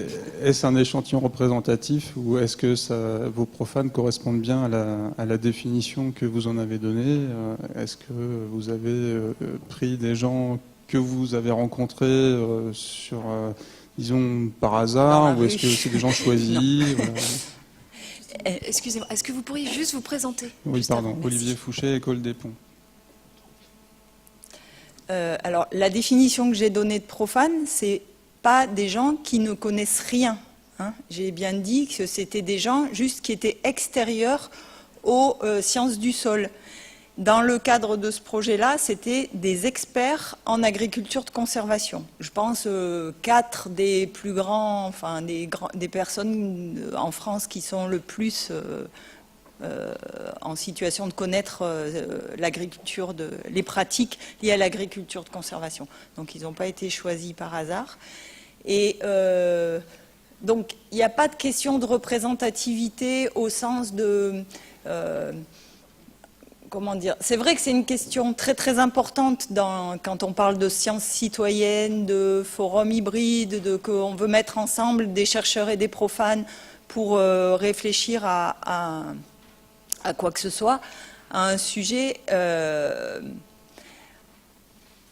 est-ce un échantillon représentatif ou est-ce que vos profanes correspondent bien à la définition que vous en avez donnée? Est-ce que vous avez pris des gens que vous avez rencontrés disons, par hasard, ou est-ce que c'est des gens choisis? Voilà. Excusez-moi, est-ce que vous pourriez juste vous présenter? Oui, pardon. Olivier Fouché, École des Ponts. Alors, la définition que j'ai donnée de profane, c'est pas des gens qui ne connaissent rien. Hein. J'ai bien dit que c'était des gens juste qui étaient extérieurs aux sciences du sol. Dans le cadre de ce projet-là, c'était des experts en agriculture de conservation. Je pense 4 des plus grands, enfin des personnes en France qui sont le plus en situation de connaître l'agriculture, les pratiques liées à l'agriculture de conservation. Donc ils n'ont pas été choisis par hasard. Et donc il n'y a pas de question de représentativité au sens de... comment dire? C'est vrai que c'est une question très très importante quand on parle de sciences citoyennes, de forums hybrides, qu'on veut mettre ensemble des chercheurs et des profanes pour réfléchir à quoi que ce soit, à un sujet.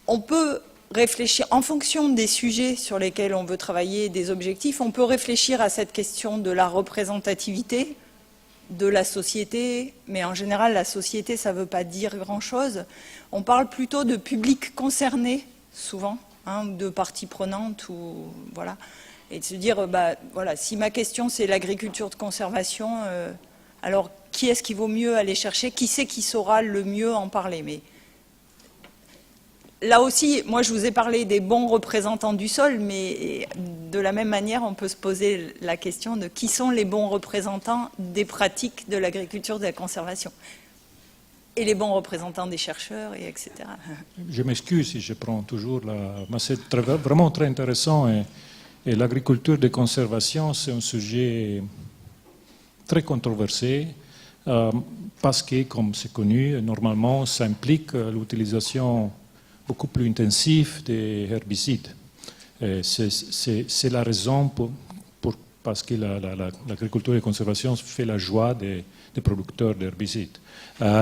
On peut réfléchir, en fonction des sujets sur lesquels on veut travailler, des objectifs, on peut réfléchir à cette question de la représentativité de la société, mais en général, la société, ça ne veut pas dire grand-chose. On parle plutôt de public concerné, souvent. ou de parties prenantes, ou voilà, et de se dire, voilà, si ma question c'est l'agriculture de conservation, alors qui est-ce qu'il vaut mieux aller chercher? Qui c'est qui saura le mieux en parler? Mais là aussi, moi je vous ai parlé des bons représentants du sol, mais de la même manière, on peut se poser la question de qui sont les bons représentants des pratiques de l'agriculture de la conservation, et les bons représentants des chercheurs, et etc. Je m'excuse si je prends toujours mais c'est vraiment très intéressant, et l'agriculture de conservation, c'est un sujet très controversé, parce que, comme c'est connu, normalement, ça implique l'utilisation beaucoup plus intensive des herbicides. C'est la raison parce que l'agriculture de conservation fait la joie des producteurs d'herbicides.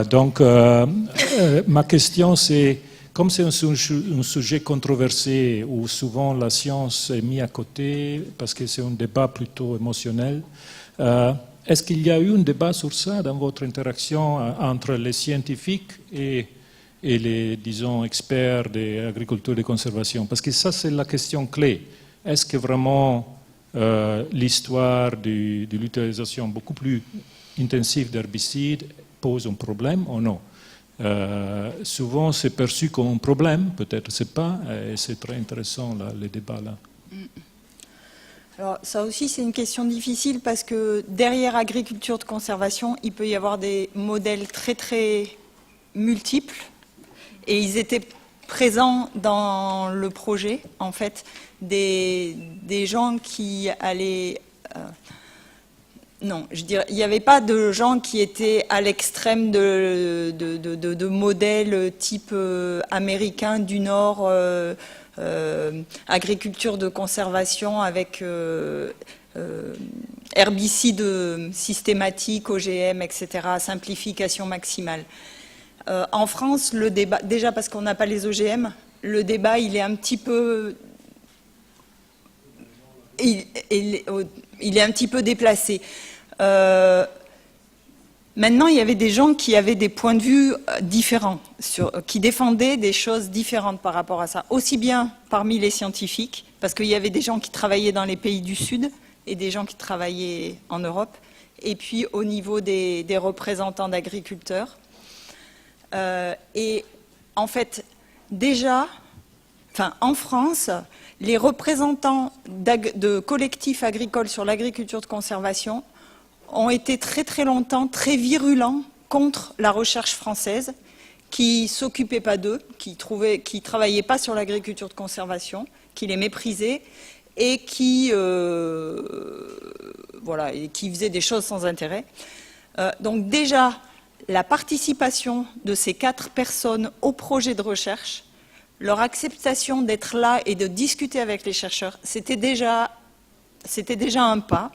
Donc, ma question, c'est, comme c'est un sujet controversé où souvent la science est mise à côté parce que c'est un débat plutôt émotionnel, est-ce qu'il y a eu un débat sur ça dans votre interaction entre les scientifiques et les, disons, experts de l'agriculture de conservation? Parce que ça, c'est la question clé. Est-ce que vraiment l'histoire de l'utilisation beaucoup plus intensive d'herbicides pose un problème ou non? Souvent, c'est perçu comme un problème, peut-être c'est pas, et c'est très intéressant les débats là. Alors ça aussi c'est une question difficile parce que derrière agriculture de conservation, il peut y avoir des modèles très très multiples et ils étaient présents dans le projet, en fait, des gens qui allaient... non, je dirais, il n'y avait pas de gens qui étaient à l'extrême de modèles type américain du Nord, agriculture de conservation avec herbicides systématiques, OGM, etc., simplification maximale. En France, le débat, déjà parce qu'on n'a pas les OGM, le débat il est un petit peu... il est un petit peu déplacé. Maintenant, il y avait des gens qui avaient des points de vue différents, qui défendaient des choses différentes par rapport à ça, aussi bien parmi les scientifiques, parce qu'il y avait des gens qui travaillaient dans les pays du Sud et des gens qui travaillaient en Europe, et puis au niveau des représentants d'agriculteurs. Et en fait, déjà, en France, les représentants de collectifs agricoles sur l'agriculture de conservation ont été très très longtemps très virulents contre la recherche française, qui ne s'occupait pas d'eux, qui travaillait pas sur l'agriculture de conservation, qui les méprisait et qui faisait des choses sans intérêt. Donc déjà, la participation de ces 4 personnes au projet de recherche, leur acceptation d'être là et de discuter avec les chercheurs, c'était déjà un pas.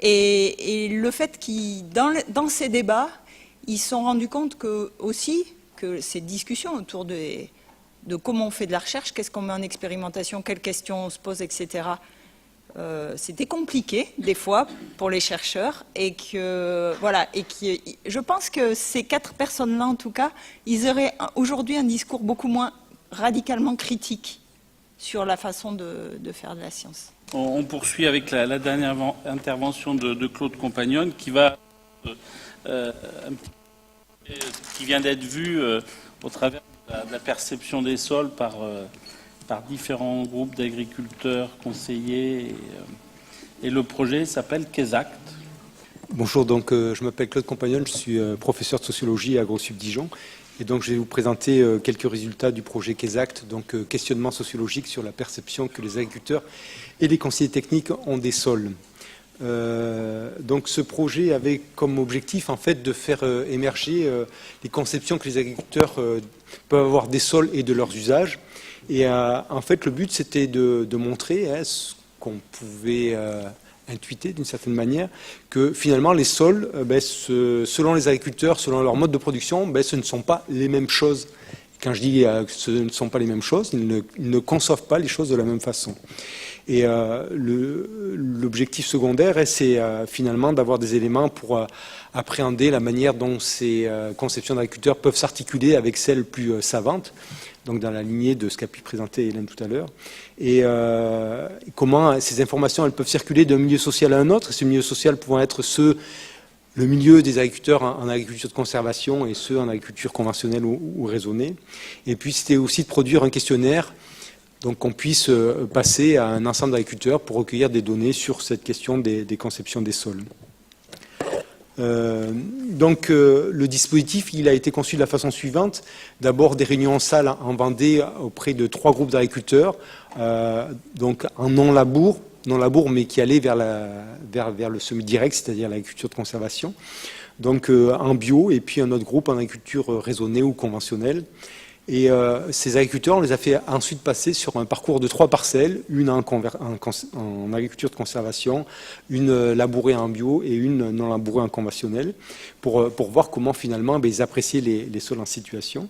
Et le fait qu'ils, dans ces débats, ils se sont rendus compte que ces discussions autour de comment on fait de la recherche, qu'est-ce qu'on met en expérimentation, quelles questions on se pose, etc., c'était compliqué des fois pour les chercheurs et je pense que ces 4 personnes-là, en tout cas, ils auraient aujourd'hui un discours beaucoup moins radicalement critique sur la façon de faire de la science. On poursuit avec la dernière intervention de Claude Compagnonne qui vient d'être vue au travers de la perception des sols par différents groupes d'agriculteurs, conseillers, et le projet s'appelle KESACT. Bonjour, donc je m'appelle Claude Compagnonne, je suis professeur de sociologie à AgroSup Dijon, et donc je vais vous présenter quelques résultats du projet KESACT, donc questionnement sociologique sur la perception que les agriculteurs et les conseillers techniques ont des sols. Donc ce projet avait comme objectif en fait de faire émerger les conceptions que les agriculteurs peuvent avoir des sols et de leurs usages. Et en fait, le but, c'était de montrer ce qu'on pouvait intuiter d'une certaine manière, que finalement, les sols, selon les agriculteurs, selon leur mode de production, ce ne sont pas les mêmes choses. Quand je dis que ce ne sont pas les mêmes choses, ils ne conçoivent pas les choses de la même façon. Et l'objectif secondaire, c'est finalement d'avoir des éléments pour appréhender la manière dont ces conceptions d'agriculteurs peuvent s'articuler avec celles plus savantes, donc dans la lignée de ce qu'a pu présenter Hélène tout à l'heure, et comment ces informations elles peuvent circuler d'un milieu social à un autre, et ce milieu social pouvant être le milieu des agriculteurs en agriculture de conservation et ceux en agriculture conventionnelle ou raisonnée. Et puis c'était aussi de produire un questionnaire, donc qu'on puisse passer à un ensemble d'agriculteurs pour recueillir des données sur cette question des conceptions des sols. Le dispositif il a été conçu de la façon suivante. D'abord des réunions en salle en Vendée auprès de 3 groupes d'agriculteurs, donc en non-labour, mais qui allaient vers le semi-direct, c'est-à-dire l'agriculture de conservation, donc en bio, et puis un autre groupe en agriculture raisonnée ou conventionnelle. Et ces agriculteurs, on les a fait ensuite passer sur un parcours de 3 parcelles, une en agriculture de conservation, une labourée en bio et une non labourée en conventionnel, pour voir comment finalement ils appréciaient les sols en situation.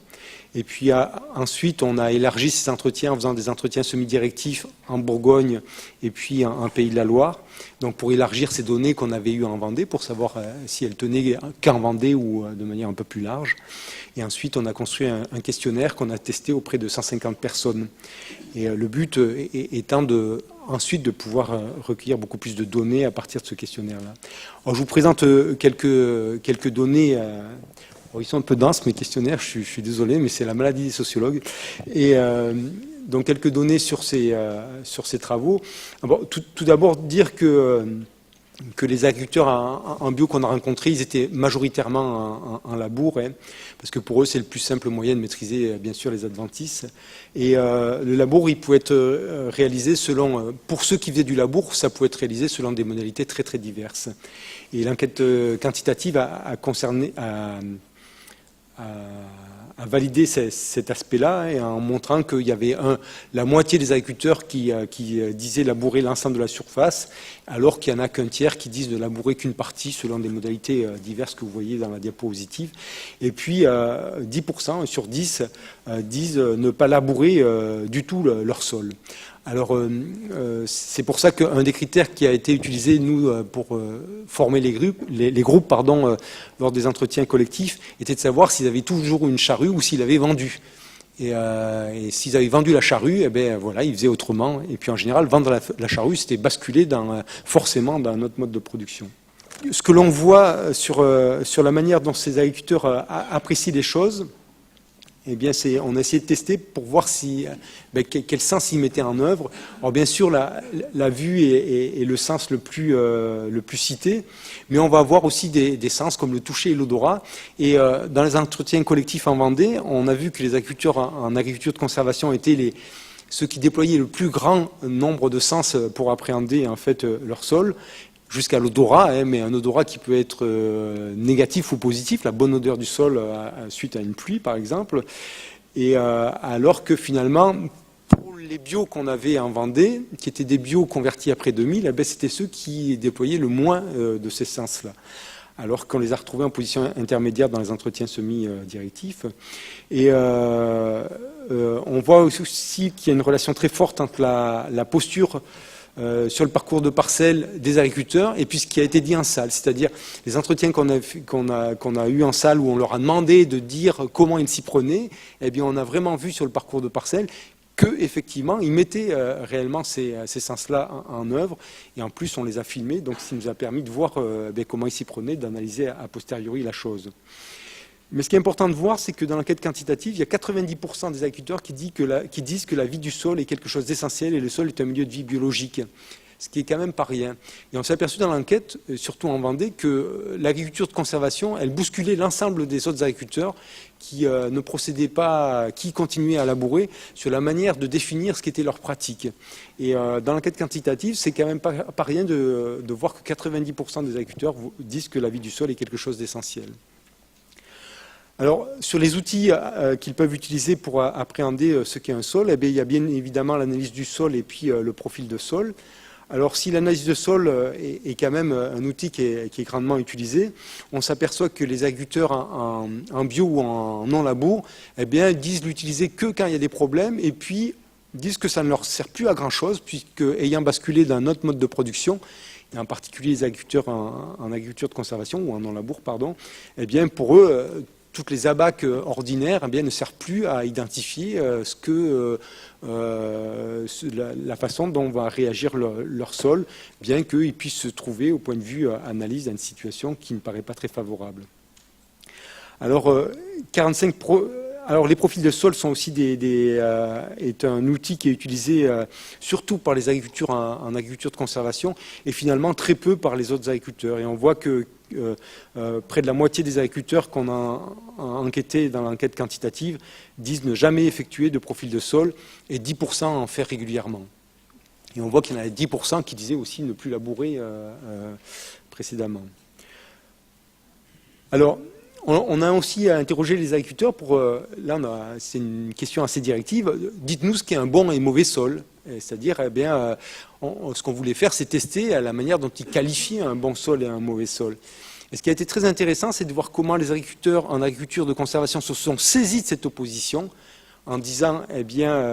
Et puis ensuite, on a élargi ces entretiens en faisant des entretiens semi-directifs en Bourgogne et puis en Pays de la Loire, donc pour élargir ces données qu'on avait eues en Vendée, pour savoir si elles tenaient qu'en Vendée ou de manière un peu plus large. Et ensuite, on a construit un questionnaire qu'on a testé auprès de 150 personnes. Et le but étant ensuite de pouvoir recueillir beaucoup plus de données à partir de ce questionnaire-là. Alors, je vous présente quelques données. Ils sont un peu denses, mes questionnaires, je suis désolé, mais c'est la maladie des sociologues. Et donc, quelques données sur ces travaux. Tout d'abord, dire que les agriculteurs en bio qu'on a rencontrés, ils étaient majoritairement en labour, parce que pour eux, c'est le plus simple moyen de maîtriser, bien sûr, les adventices. Et le labour, il pouvait être réalisé selon, pour ceux qui faisaient du labour, ça pouvait être réalisé selon des modalités très, très diverses. Et l'enquête quantitative a valider cet aspect-là, et en montrant qu'il y avait la moitié des agriculteurs qui disaient labourer l'ensemble de la surface, alors qu'il n'y en a qu'un tiers qui disent ne labourer qu'une partie selon des modalités diverses que vous voyez dans la diapositive. Et puis 10% sur 10 disent ne pas labourer du tout leur sol. Alors, c'est pour ça qu'un des critères qui a été utilisé, nous, pour former les groupes, lors des entretiens collectifs, était de savoir s'ils avaient toujours une charrue ou s'ils avaient vendu. Et s'ils avaient vendu la charrue, eh bien, voilà, ils faisaient autrement. Et puis, en général, vendre la charrue, c'était basculer forcément dans un autre mode de production. Ce que l'on voit sur la manière dont ces agriculteurs apprécient les choses, eh bien, on a essayé de tester pour voir quel sens ils mettaient en œuvre. Alors, bien sûr, la vue est le sens le plus cité, mais on va avoir aussi des sens comme le toucher et l'odorat. Et dans les entretiens collectifs en Vendée, on a vu que les agriculteurs en agriculture de conservation étaient ceux qui déployaient le plus grand nombre de sens pour appréhender en fait leur sol, jusqu'à l'odorat, mais un odorat qui peut être négatif ou positif, la bonne odeur du sol suite à une pluie par exemple, et alors que finalement pour les bios qu'on avait en Vendée, qui étaient des bios convertis après 2000, c'était ceux qui déployaient le moins de ces sens-là, alors qu'on les a retrouvés en position intermédiaire dans les entretiens semi-directifs. Et on voit aussi qu'il y a une relation très forte entre la posture sur le parcours de parcelle des agriculteurs et puis ce qui a été dit en salle, c'est-à-dire les entretiens qu'on a eu en salle où on leur a demandé de dire comment ils s'y prenaient, eh bien on a vraiment vu sur le parcours de parcelle qu'effectivement ils mettaient réellement ces sens-là en œuvre, et en plus on les a filmés, donc ça nous a permis de voir comment ils s'y prenaient, d'analyser a posteriori la chose. Mais ce qui est important de voir, c'est que dans l'enquête quantitative, il y a 90% des agriculteurs qui disent que la vie du sol est quelque chose d'essentiel et le sol est un milieu de vie biologique, ce qui est quand même pas rien. Et on s'est aperçu dans l'enquête, surtout en Vendée, que l'agriculture de conservation, elle bousculait l'ensemble des autres agriculteurs qui ne procédaient pas, qui continuaient à labourer sur la manière de définir ce qu'était leur pratique. Et dans l'enquête quantitative, c'est quand même pas rien de voir que 90% des agriculteurs disent que la vie du sol est quelque chose d'essentiel. Alors, sur les outils qu'ils peuvent utiliser pour appréhender ce qu'est un sol, il y a bien évidemment l'analyse du sol et puis le profil de sol. Alors, si l'analyse de sol est quand même un outil qui est grandement utilisé, on s'aperçoit que les agriculteurs en bio ou en non-labour, eh bien, disent l'utiliser que quand il y a des problèmes, et puis disent que ça ne leur sert plus à grand-chose, puisque, ayant basculé d'un autre mode de production, et en particulier les agriculteurs en agriculture de conservation, ou en non-labour, pardon, eh bien, pour eux, toutes les abacs ordinaires eh bien, ne servent plus à identifier la façon dont va réagir leur sol, bien qu'ils puissent se trouver, au point de vue analyse, dans une situation qui ne paraît pas très favorable. Alors, les profils de sol sont aussi est un outil qui est utilisé surtout par les agriculteurs en agriculture de conservation et finalement très peu par les autres agriculteurs. Et on voit que près de la moitié des agriculteurs qu'on a enquêtés dans l'enquête quantitative disent ne jamais effectuer de profil de sol et 10% en faire régulièrement. Et on voit qu'il y en a 10% qui disaient aussi ne plus labourer précédemment. Alors, on a aussi interrogé les agriculteurs pour... c'est une question assez directive. Dites-nous ce qu'est un bon et mauvais sol. C'est-à-dire, eh bien, ce qu'on voulait faire, c'est tester la manière dont ils qualifient un bon sol et un mauvais sol. Et ce qui a été très intéressant, c'est de voir comment les agriculteurs en agriculture de conservation se sont saisis de cette opposition en disant, eh bien,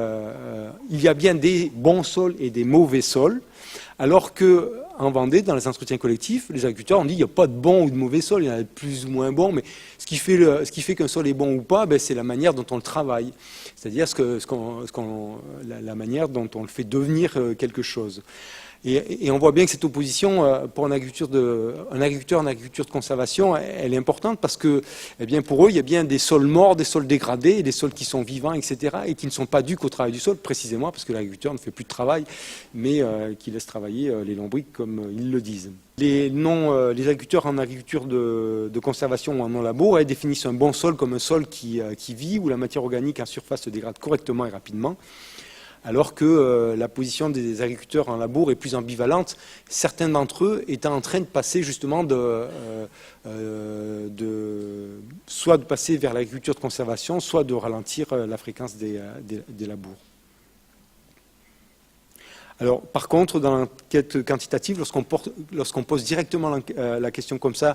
il y a bien des bons sols et des mauvais sols, alors qu'en Vendée, dans les entretiens collectifs, les agriculteurs ont dit, il n'y a pas de bon ou de mauvais sol, il y en a de plus ou moins bons, mais ce qui fait qu'un sol est bon ou pas, ben, c'est la manière dont on le travaille, c'est-à-dire la manière dont on le fait devenir quelque chose. Et on voit bien que cette opposition pour un agriculteur en agriculture de conservation, elle est importante parce que, eh bien, pour eux, il y a bien des sols morts, des sols dégradés, et des sols qui sont vivants, etc., et qui ne sont pas dus qu'au travail du sol, précisément parce que l'agriculteur ne fait plus de travail, mais qui laisse travailler les lombrics comme ils le disent. Les agriculteurs en agriculture de conservation ou en non-labour définissent un bon sol comme un sol qui vit, où la matière organique en surface se dégrade correctement et rapidement. Alors que la position des agriculteurs en labour est plus ambivalente, certains d'entre eux étant en train de passer justement soit de passer vers l'agriculture de conservation, soit de ralentir la fréquence des labours. Alors, par contre, dans l'enquête quantitative, lorsqu'on pose directement la question comme ça,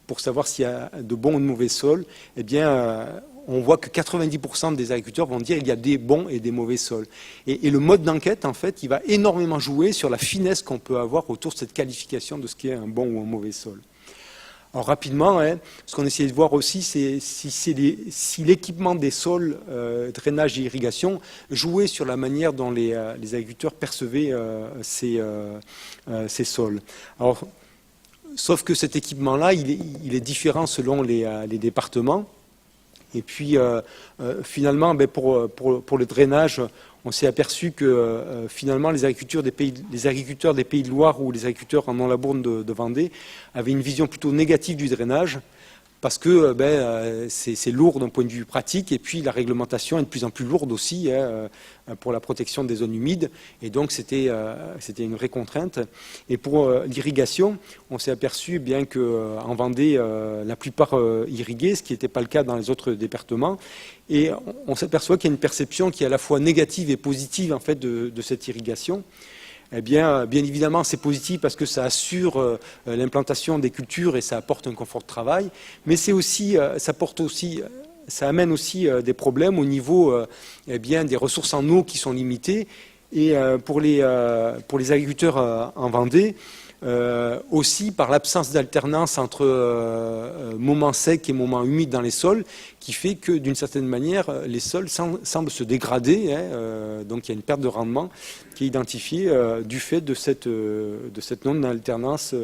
pour savoir s'il y a de bons ou de mauvais sols, eh bien, on voit que 90% des agriculteurs vont dire qu'il y a des bons et des mauvais sols. Et le mode d'enquête, en fait, il va énormément jouer sur la finesse qu'on peut avoir autour de cette qualification de ce qui est un bon ou un mauvais sol. Alors rapidement, ce qu'on essayait de voir aussi, c'est si l'équipement des sols, drainage et irrigation, jouait sur la manière dont les agriculteurs percevaient ces sols. Alors, sauf que cet équipement-là, il est différent selon les départements. Et puis, finalement, pour le drainage, on s'est aperçu que finalement, les agriculteurs des Pays de Loire ou les agriculteurs en non-labour de Vendée avaient une vision plutôt négative du drainage, parce que c'est lourd d'un point de vue pratique, et puis la réglementation est de plus en plus lourde aussi pour la protection des zones humides, et donc c'était une vraie contrainte. Et pour l'irrigation, on s'est aperçu bien qu'en Vendée, la plupart irriguaient, ce qui n'était pas le cas dans les autres départements, et on s'aperçoit qu'il y a une perception qui est à la fois négative et positive en fait de cette irrigation. Eh bien évidemment, c'est positif parce que ça assure l'implantation des cultures et ça apporte un confort de travail, mais c'est aussi, ça amène aussi des problèmes au niveau des ressources en eau qui sont limitées. Et pour les agriculteurs en Vendée, aussi par l'absence d'alternance entre moments secs et moments humides dans les sols, qui fait que d'une certaine manière, les sols semblent se dégrader, donc il y a une perte de rendement qui est identifiée du fait de cette non-alternance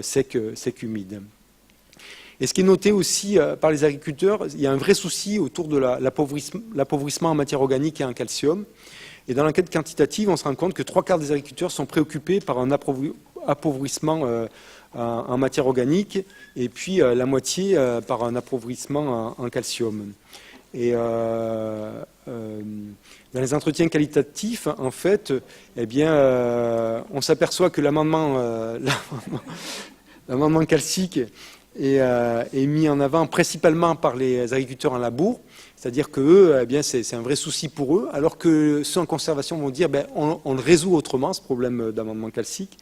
sec-humide. Et ce qui est noté aussi par les agriculteurs, il y a un vrai souci autour de l'appauvrissement en matière organique et en calcium. Et dans l'enquête quantitative, on se rend compte que 3/4 des agriculteurs sont préoccupés par un appauvrissement en matière organique, et puis la moitié par un appauvrissement en calcium. Et dans les entretiens qualitatifs, en fait, eh bien, on s'aperçoit que l'amendement calcique est mis en avant principalement par les agriculteurs en labour, C'est-à-dire que eux, eh bien, c'est un vrai souci pour eux, alors que ceux en conservation vont dire on le résout autrement, ce problème d'amendement calcique.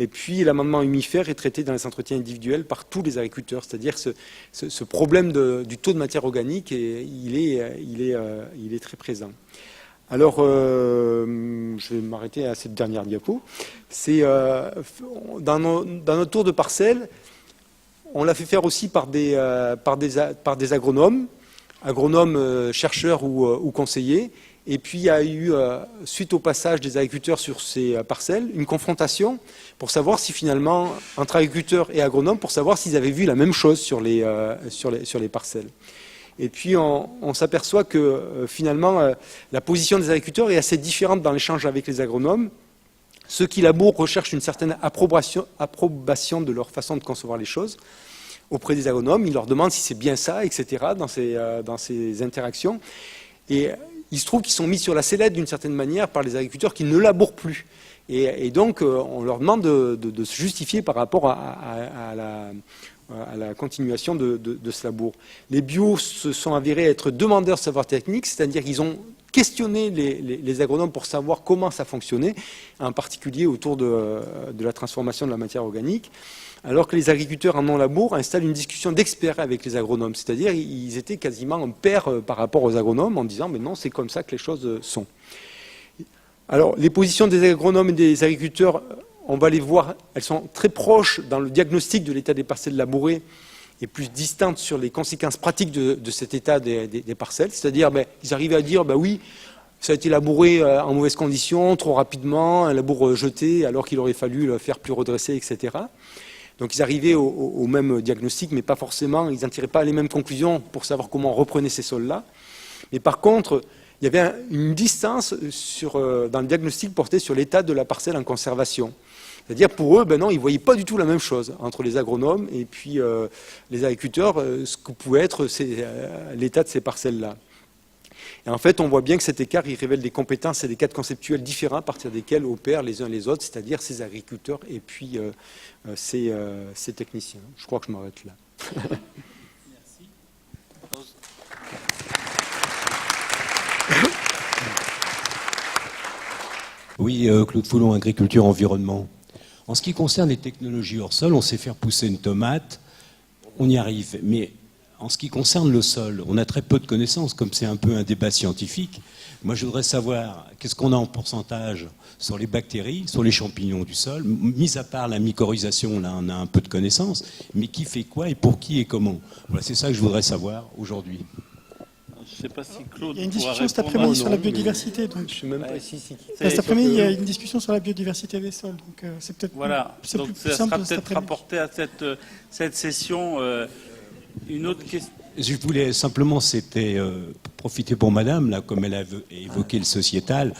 Et puis l'amendement humifère est traité dans les entretiens individuels par tous les agriculteurs, c'est-à-dire ce problème du taux de matière organique, il est très présent. Alors, je vais m'arrêter à cette dernière diapo. C'est dans notre tour de parcelle, on l'a fait faire aussi par des agronomes, chercheurs ou conseillers. Et puis il y a eu, suite au passage des agriculteurs sur ces parcelles, une confrontation pour savoir si finalement, entre agriculteurs et agronomes, pour savoir s'ils avaient vu la même chose sur les parcelles. Et puis on s'aperçoit que finalement, la position des agriculteurs est assez différente dans l'échange avec les agronomes. Ceux qui labourent recherchent une certaine approbation de leur façon de concevoir les choses auprès des agronomes. Ils leur demandent si c'est bien ça, etc., dans ces interactions. Et il se trouve qu'ils sont mis sur la sellette d'une certaine manière par les agriculteurs qui ne labourent plus. Et donc, on leur demande de se justifier par rapport à la continuation de ce labour. Les bios se sont avérés être demandeurs de savoir technique, c'est-à-dire qu'ils ont questionné les agronomes pour savoir comment ça fonctionnait, en particulier autour de la transformation de la matière organique, alors que les agriculteurs en non-labour installent une discussion d'experts avec les agronomes, c'est-à-dire ils étaient quasiment en pair par rapport aux agronomes en disant mais non, c'est comme ça que les choses sont. Alors les positions des agronomes et des agriculteurs, on va les voir, elles sont très proches dans le diagnostic de l'état des parcelles labourées et plus distantes sur les conséquences pratiques de cet état des parcelles, c'est-à-dire ils arrivaient à dire oui, ça a été labouré en mauvaises conditions, trop rapidement, un labour jeté alors qu'il aurait fallu le faire plus redresser, etc. Donc ils arrivaient au même diagnostic, mais pas forcément, ils n'en tiraient pas les mêmes conclusions pour savoir comment on reprenait ces sols-là. Mais par contre, il y avait une distance dans le diagnostic porté sur l'état de la parcelle en conservation. C'est-à-dire pour eux, non, ils ne voyaient pas du tout la même chose entre les agronomes et puis les agriculteurs, ce que pouvait être l'état de ces parcelles-là. Et en fait, on voit bien que cet écart, il révèle des compétences et des cadres conceptuels différents à partir desquels opèrent les uns les autres, c'est-à-dire ces agriculteurs et puis ces techniciens. Je crois que je m'arrête là. Merci. Oui, Claude Foulon, Agriculture, Environnement. En ce qui concerne les technologies hors sol, on sait faire pousser une tomate, on y arrive. Mais en ce qui concerne le sol, on a très peu de connaissances, comme c'est un peu un débat scientifique. Moi, je voudrais savoir qu'est-ce qu'on a en pourcentage sur les bactéries, sur les champignons du sol. Mis à part la mycorhisation, là, on a un peu de connaissances. Mais qui fait quoi et pour qui et comment? Voilà, c'est ça que je voudrais savoir aujourd'hui. Je ne sais pas si Claude. Il y a une discussion cet après-midi sur la biodiversité. Donc, je sais même pas si cet après-midi, il y a une discussion sur la biodiversité des sols. Donc, c'est peut-être. Voilà. Donc, ça sera peut-être rapporté à cette session. Une autre question. Je voulais simplement, c'était profiter pour Madame, là, comme elle a évoqué le sociétal.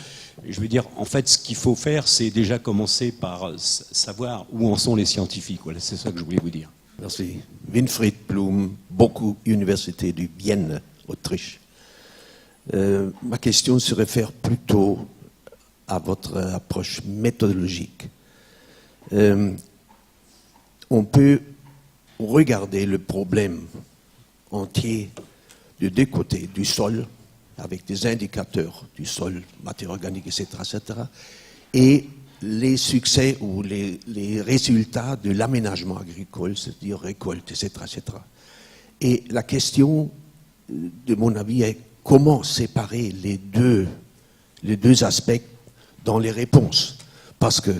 Je veux dire, en fait, ce qu'il faut faire, c'est déjà commencer par savoir où en sont les scientifiques. Voilà, c'est ça que je voulais vous dire. Merci. Winfried Blum, beaucoup Université de Vienne, Autriche. Ma question se réfère plutôt à votre approche méthodologique. On peut regarder le problème entier de deux côtés, du sol, avec des indicateurs du sol, matière organique, etc., et les succès ou les résultats de l'aménagement agricole, c'est-à-dire récolte, etc., etc. Et la question, de mon avis, est comment séparer les deux aspects dans les réponses. Parce que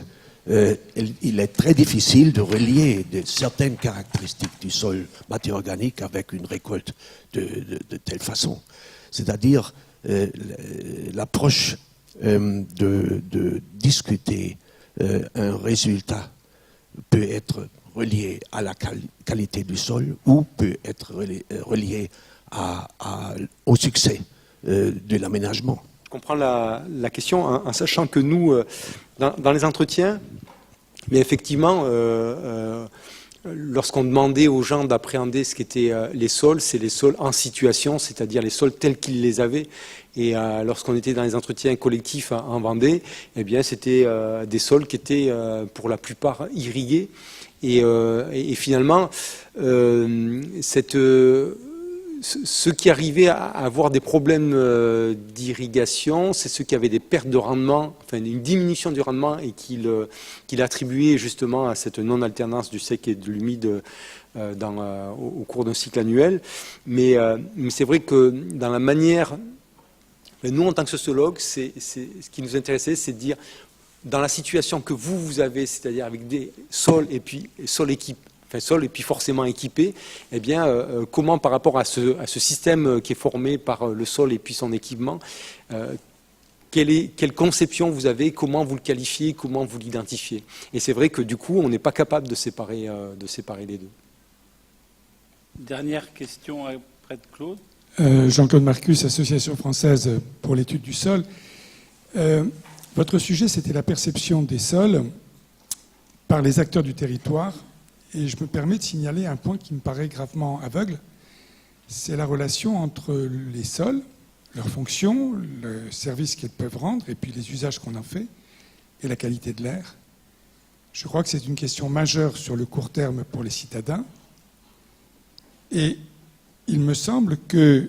il est très difficile de relier certaines caractéristiques du sol, matière organique, avec une récolte de telle façon. C'est-à-dire l'approche de discuter un résultat peut être relié à la qualité du sol ou peut être relié au succès de l'aménagement. Je comprends la question en sachant que nous, dans les entretiens, mais effectivement, lorsqu'on demandait aux gens d'appréhender ce qu'étaient les sols, c'est les sols en situation, c'est-à-dire les sols tels qu'ils les avaient. Et lorsqu'on était dans les entretiens collectifs en Vendée, eh bien, c'était des sols qui étaient pour la plupart irrigués. Et finalement, ceux qui arrivaient à avoir des problèmes d'irrigation, c'est ceux qui avaient des pertes de rendement, enfin une diminution du rendement, et qu'il attribuait justement à cette non-alternance du sec et de l'humide au cours d'un cycle annuel. Mais c'est vrai que dans la manière, nous en tant que sociologues, ce qui nous intéressait, c'est de dire, dans la situation que vous avez, c'est-à-dire avec des sols et puis sol et puis forcément équipé, eh bien, comment par rapport à ce système qui est formé par le sol et puis son équipement, quelle conception vous avez, comment vous le qualifiez, comment vous l'identifiez. Et c'est vrai que du coup, on n'est pas capable de séparer les deux. Dernière question après de Claude. Jean-Claude Marcus, Association française pour l'étude du sol. Votre sujet, c'était la perception des sols par les acteurs du territoire. Et je me permets de signaler un point qui me paraît gravement aveugle. C'est la relation entre les sols, leurs fonctions, le service qu'ils peuvent rendre, et puis les usages qu'on en fait, et la qualité de l'air. Je crois que c'est une question majeure sur le court terme pour les citadins. Et il me semble qu'elle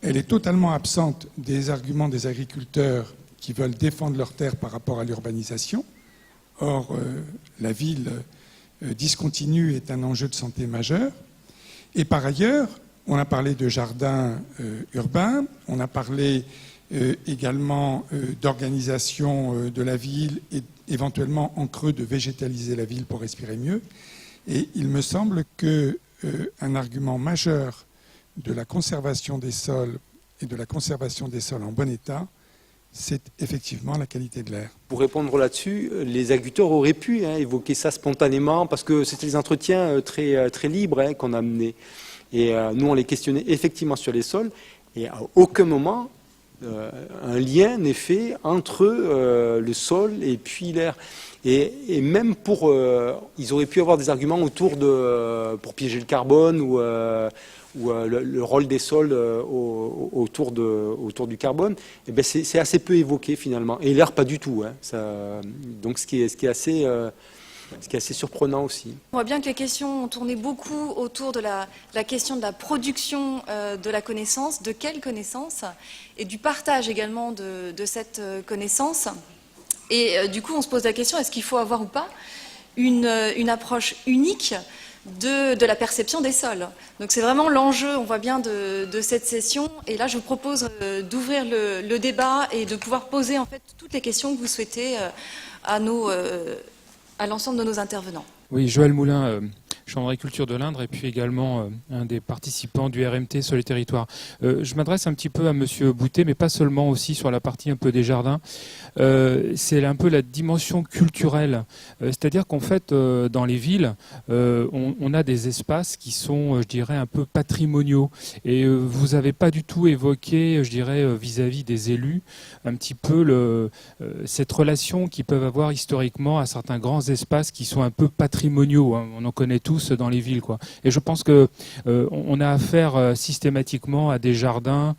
est totalement absente des arguments des agriculteurs qui veulent défendre leurs terres par rapport à l'urbanisation. Or, la ville discontinue est un enjeu de santé majeur. Et par ailleurs, on a parlé de jardins urbains, on a parlé également d'organisation de la ville et éventuellement en creux de végétaliser la ville pour respirer mieux. Et il me semble qu'un argument majeur de la conservation des sols et de la conservation des sols en bon état, c'est effectivement la qualité de l'air. Pour répondre là-dessus, les agriculteurs auraient pu évoquer ça spontanément, parce que c'était des entretiens très, très libres qu'on a menés. Et nous, on les questionnait effectivement sur les sols, et à aucun moment, un lien n'est fait entre le sol et puis l'air. Et même ils auraient pu avoir des arguments autour pour piéger le carbone ou le rôle des sols autour du carbone. Et ben c'est assez peu évoqué finalement. Et l'air pas du tout. Donc ce qui est assez surprenant aussi. On voit bien que les questions ont tourné beaucoup autour de la question de la production de la connaissance, de quelle connaissance, et du partage également de cette connaissance. Et du coup, on se pose la question, est-ce qu'il faut avoir ou pas une approche unique de la perception des sols? Donc c'est vraiment l'enjeu, on voit bien, de cette session. Et là, je vous propose d'ouvrir le débat et de pouvoir poser en fait toutes les questions que vous souhaitez à l'ensemble de nos intervenants. Oui, Joël Moulin, Chambre d'agriculture de l'Indre, et puis également un des participants du RMT sur les territoires. Je m'adresse un petit peu à Monsieur Boutet, mais pas seulement, aussi sur la partie un peu des jardins. C'est un peu la dimension culturelle. C'est-à-dire qu'en fait, dans les villes, on a des espaces qui sont, je dirais, un peu patrimoniaux. Et vous n'avez pas du tout évoqué, je dirais, vis-à-vis des élus, un petit peu cette relation qu'ils peuvent avoir historiquement à certains grands espaces qui sont un peu patrimoniaux. On en connaît tous dans les villes, quoi. Et je pense que on a affaire systématiquement à des jardins,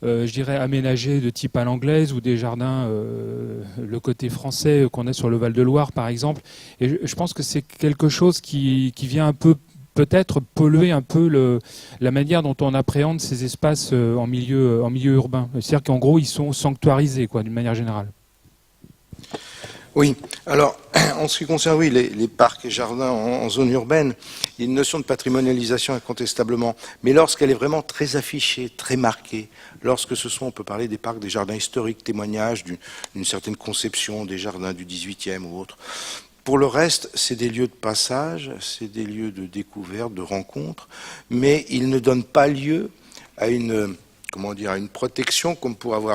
je dirais aménagés de type à l'anglaise, ou des jardins, le côté français qu'on a sur le Val-de-Loire, par exemple. Et je pense que c'est quelque chose qui vient un peu peut-être polluer un peu la manière dont on appréhende ces espaces en milieu urbain. C'est-à-dire qu'en gros, ils sont sanctuarisés, quoi, d'une manière générale. Oui, alors en ce qui concerne les parcs et jardins en zone urbaine, il y a une notion de patrimonialisation incontestablement, mais lorsqu'elle est vraiment très affichée, très marquée, lorsque ce sont, on peut parler des parcs, des jardins historiques, témoignage d'une certaine conception des jardins du 18e ou autre. Pour le reste, c'est des lieux de passage, c'est des lieux de découverte, de rencontre, mais ils ne donnent pas lieu à une protection comme peuvent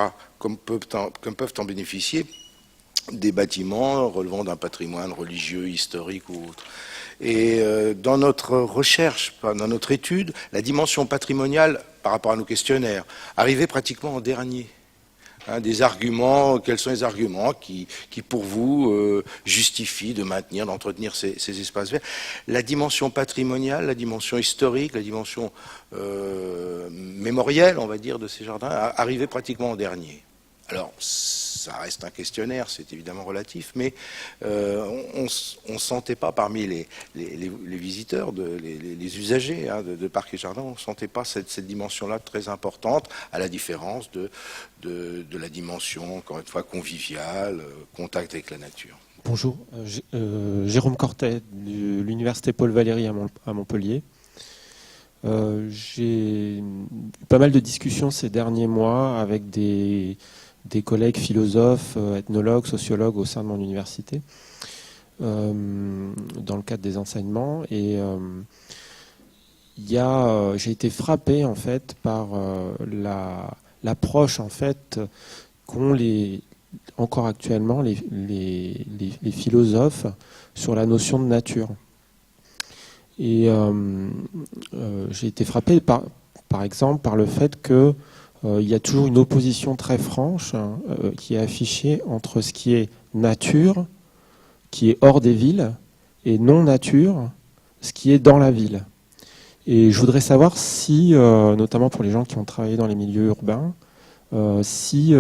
en bénéficier des bâtiments relevant d'un patrimoine religieux, historique ou autre. Et dans notre recherche, dans notre étude, la dimension patrimoniale, par rapport à nos questionnaires, arrivait pratiquement en dernier. Des arguments, quels sont les arguments qui pour vous, justifient de maintenir, d'entretenir ces espaces verts? La dimension patrimoniale, la dimension historique, la dimension mémorielle, on va dire, de ces jardins, arrivait pratiquement en dernier. Alors, ça reste un questionnaire, c'est évidemment relatif, mais on ne sentait pas parmi les visiteurs, les usagers de Parcs et Jardins, on ne sentait pas cette dimension-là très importante, à la différence de la dimension, encore une fois, conviviale, contact avec la nature. Bonjour, Jérôme Cortet de l'Université Paul Valéry à Montpellier. J'ai eu pas mal de discussions ces derniers mois avec des collègues philosophes, ethnologues, sociologues au sein de mon université, dans le cadre des enseignements. Et j'ai été frappé en fait par l'approche en fait qu'ont encore actuellement les philosophes sur la notion de nature. Et j'ai été frappé par exemple par le fait que il y a toujours une opposition très franche qui est affichée entre ce qui est nature, qui est hors des villes, et non nature, ce qui est dans la ville. Et je voudrais savoir si, notamment pour les gens qui ont travaillé dans les milieux urbains, si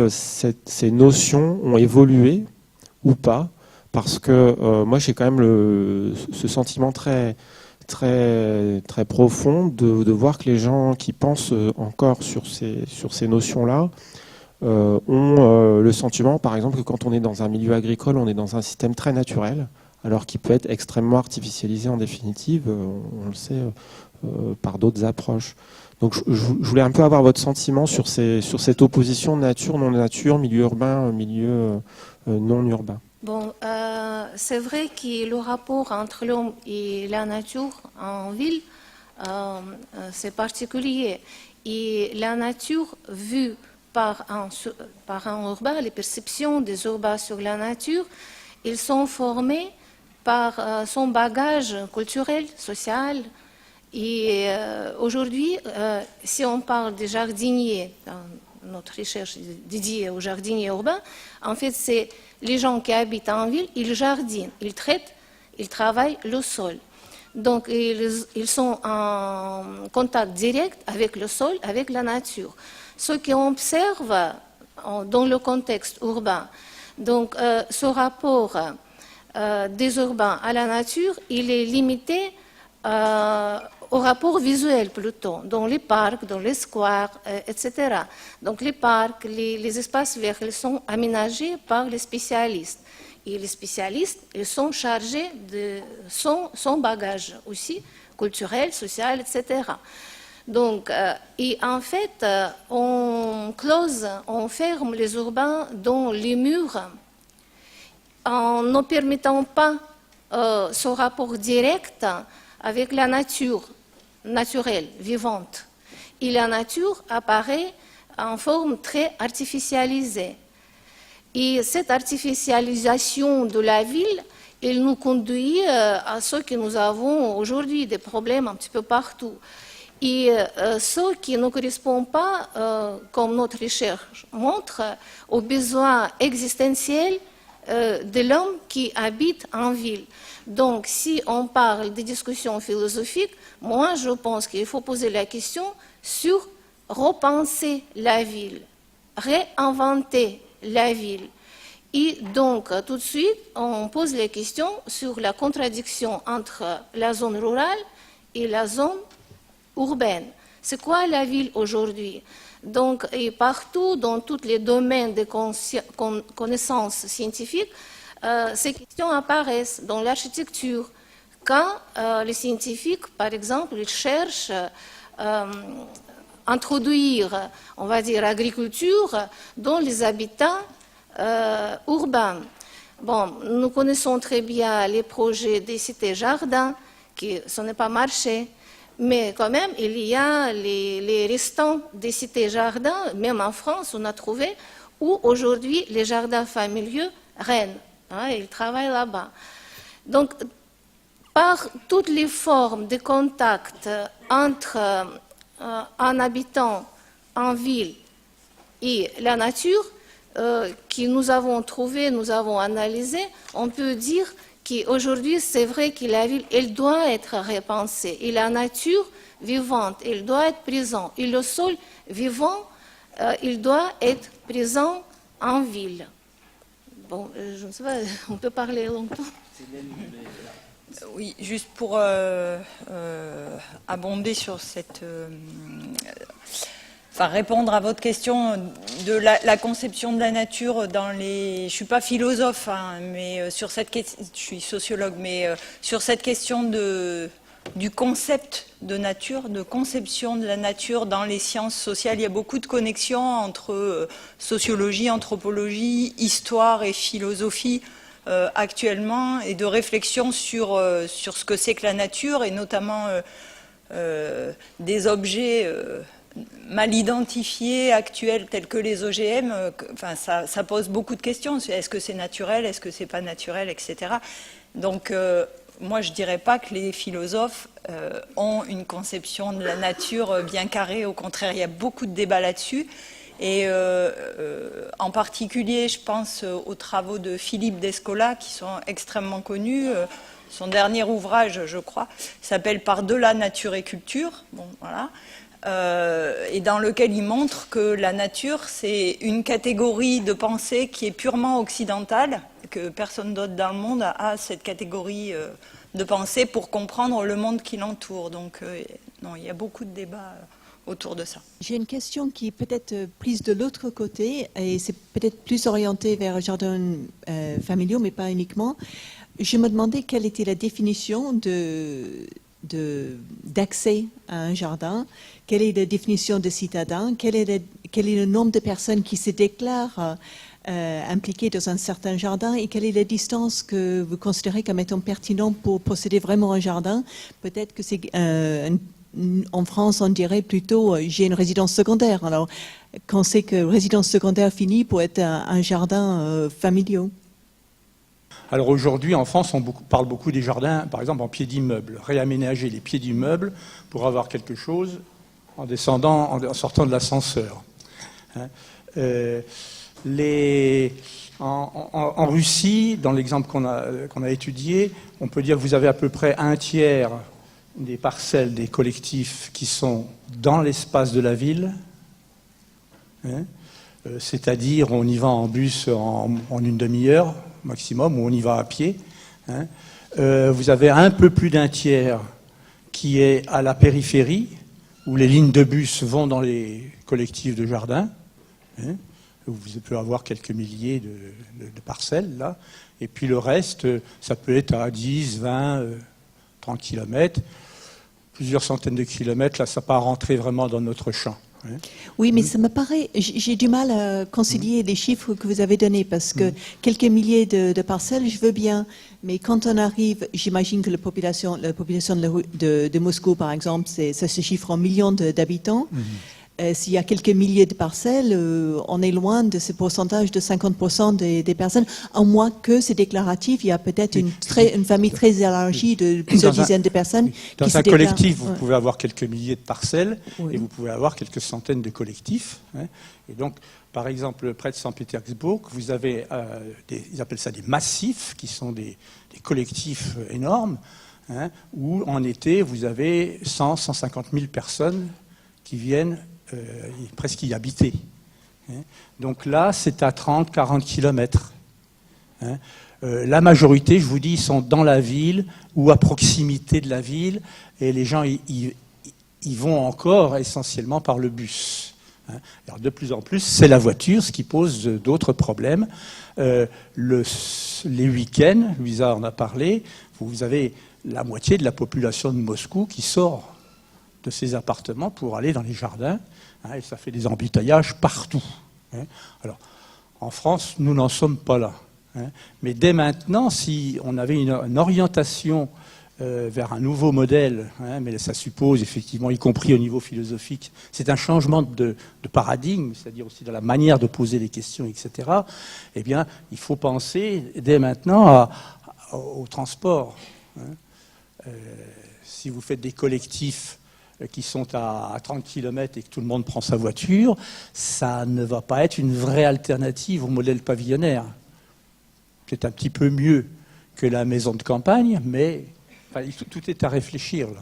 ces notions ont évolué ou pas, parce que moi j'ai quand même ce sentiment très profond de voir que les gens qui pensent encore sur ces notions-là ont le sentiment, par exemple, que quand on est dans un milieu agricole, on est dans un système très naturel, alors qu'il peut être extrêmement artificialisé en définitive, on le sait, par d'autres approches. Donc je voulais un peu avoir votre sentiment sur cette opposition nature, non nature, milieu urbain, milieu non urbain. Bon, c'est vrai que le rapport entre l'homme et la nature en ville, c'est particulier. Et la nature vue par un urbain, les perceptions des urbains sur la nature, ils sont formés par son bagage culturel, social. Et aujourd'hui, si on parle des jardiniers, dans notre recherche dédiée aux jardiniers urbains, en fait, c'est les gens qui habitent en ville, ils jardinent, ils traitent, ils travaillent le sol. Donc, ils sont en contact direct avec le sol, avec la nature. Ce qu'on observe dans le contexte urbain, donc ce rapport des urbains à la nature, il est limité au rapport visuel plutôt, dans les parcs, dans les squares, etc. Donc les parcs, les espaces verts, ils sont aménagés par les spécialistes. Et les spécialistes, ils sont chargés de son bagage aussi, culturel, social, etc. Donc, et en fait, on ferme les urbains dans les murs en ne permettant pas ce rapport direct avec la nature naturelle, vivante. Et la nature apparaît en forme très artificialisée. Et cette artificialisation de la ville, elle nous conduit à ce que nous avons aujourd'hui, des problèmes un petit peu partout. Et ce qui ne correspond pas, comme notre recherche montre, aux besoins existentiels de l'homme qui habite en ville. Donc, si on parle des discussions philosophiques, moi, je pense qu'il faut poser la question sur repenser la ville, réinventer la ville. Et donc, tout de suite, on pose la question sur la contradiction entre la zone rurale et la zone urbaine. C'est quoi la ville aujourd'hui? Donc, et partout, dans tous les domaines de connaissances scientifiques, ces questions apparaissent dans l'architecture. Quand les scientifiques, par exemple, ils cherchent à introduire, on va dire, l'agriculture dans les habitats urbains. Bon, nous connaissons très bien les projets des cités-jardins, qui ce n'est pas marché, mais quand même, il y a les restants des cités-jardins, même en France, on a trouvé, où aujourd'hui les jardins familiaux règnent. Ils travaillent là-bas. Donc, par toutes les formes de contact entre un habitant en ville et la nature que nous avons trouvées, nous avons analysées, on peut dire qu'aujourd'hui, c'est vrai que la ville, elle doit être repensée. Et la nature vivante, elle doit être présente. Et le sol vivant, il doit être présent en ville. Bon, je ne sais pas, on peut parler longtemps. Oui, juste pour abonder sur cette... Enfin, répondre à votre question de la conception de la nature dans les... Je ne suis pas philosophe, hein, mais sur cette question... Je suis sociologue, mais sur cette question du concept de nature, de conception de la nature dans les sciences sociales, il y a beaucoup de connexions entre sociologie, anthropologie, histoire et philosophie actuellement, et de réflexion sur ce que c'est que la nature, et notamment des objets mal identifiés, actuels, tels que les OGM. Enfin, ça pose beaucoup de questions. Est-ce que c'est naturel? Est-ce que c'est pas naturel? Etc. Donc, moi, je ne dirais pas que les philosophes ont une conception de la nature bien carrée. Au contraire, il y a beaucoup de débats là-dessus. Et en particulier, je pense aux travaux de Philippe Descola, qui sont extrêmement connus. Son dernier ouvrage, je crois, s'appelle « Par-delà nature et culture ». Bon, voilà. Et dans lequel il montre que la nature, c'est une catégorie de pensée qui est purement occidentale, que personne d'autre dans le monde a cette catégorie de pensée pour comprendre le monde qui l'entoure. Donc, non, il y a beaucoup de débats autour de ça. J'ai une question qui est peut-être plus de l'autre côté, et c'est peut-être plus orienté vers jardins familiaux, mais pas uniquement. Je me demandais quelle était la définition d'accès à un jardin, quelle est la définition de citadin, quel est le nombre de personnes qui se déclarent impliquées dans un certain jardin, et quelle est la distance que vous considérez comme étant pertinente pour posséder vraiment un jardin. Peut-être que c'est en France, on dirait plutôt j'ai une résidence secondaire. Alors, quand c'est que résidence secondaire finit pour être un jardin familial? Alors aujourd'hui, en France, on parle beaucoup des jardins, par exemple, en pied d'immeuble. Réaménager les pieds d'immeuble pour avoir quelque chose en descendant, en sortant de l'ascenseur. Hein. En Russie, dans l'exemple qu'on a étudié, on peut dire que vous avez à peu près un tiers des parcelles des collectifs qui sont dans l'espace de la ville, hein. C'est-à-dire on y va en bus en une demi-heure maximum, ou on y va à pied. Hein. Vous avez un peu plus d'un tiers qui est à la périphérie, où les lignes de bus vont dans les collectifs de jardins. Hein. Vous pouvez avoir quelques milliers de parcelles, là. Et puis le reste, ça peut être à 10, 20, 30 kilomètres, plusieurs centaines de kilomètres. Là, ça n'a pas rentré vraiment dans notre champ. Oui, mais ça me paraît, j'ai du mal à concilier les chiffres que vous avez donnés, parce que quelques milliers de parcelles, je veux bien, mais quand on arrive, j'imagine que la population de Moscou, par exemple, ça se chiffre en millions d'habitants. S'il y a quelques milliers de parcelles, on est loin de ce pourcentage de 50% des personnes, à moins que c'est déclaratif. Il y a peut-être une famille très élargie de plusieurs dizaines de personnes. Dans un collectif, vous pouvez avoir quelques milliers de parcelles, et vous pouvez avoir quelques centaines de collectifs. Hein. Et donc, par exemple, près de Saint-Pétersbourg, vous avez, ils appellent ça des massifs, qui sont des collectifs énormes, hein, où en été, vous avez 150 000 personnes qui viennent presque y habiter. Hein. Donc là, c'est à 30-40 kilomètres. Hein. La majorité, je vous dis, sont dans la ville ou à proximité de la ville, et les gens y vont encore essentiellement par le bus. Hein. Alors de plus en plus, c'est la voiture, ce qui pose d'autres problèmes. Les week-ends, Louisa en a parlé, vous avez la moitié de la population de Moscou qui sort de ses appartements pour aller dans les jardins, hein, et ça fait des embouteillages partout. Hein. Alors, en France, nous n'en sommes pas là. Hein. Mais dès maintenant, si on avait une orientation vers un nouveau modèle, hein, mais ça suppose effectivement, y compris au niveau philosophique, c'est un changement de paradigme, c'est-à-dire aussi dans la manière de poser les questions, etc. Eh bien, il faut penser dès maintenant au transport. Hein. Si vous faites des collectifs qui sont à 30 km et que tout le monde prend sa voiture, ça ne va pas être une vraie alternative au modèle pavillonnaire. C'est un petit peu mieux que la maison de campagne, mais enfin, tout est à réfléchir, là.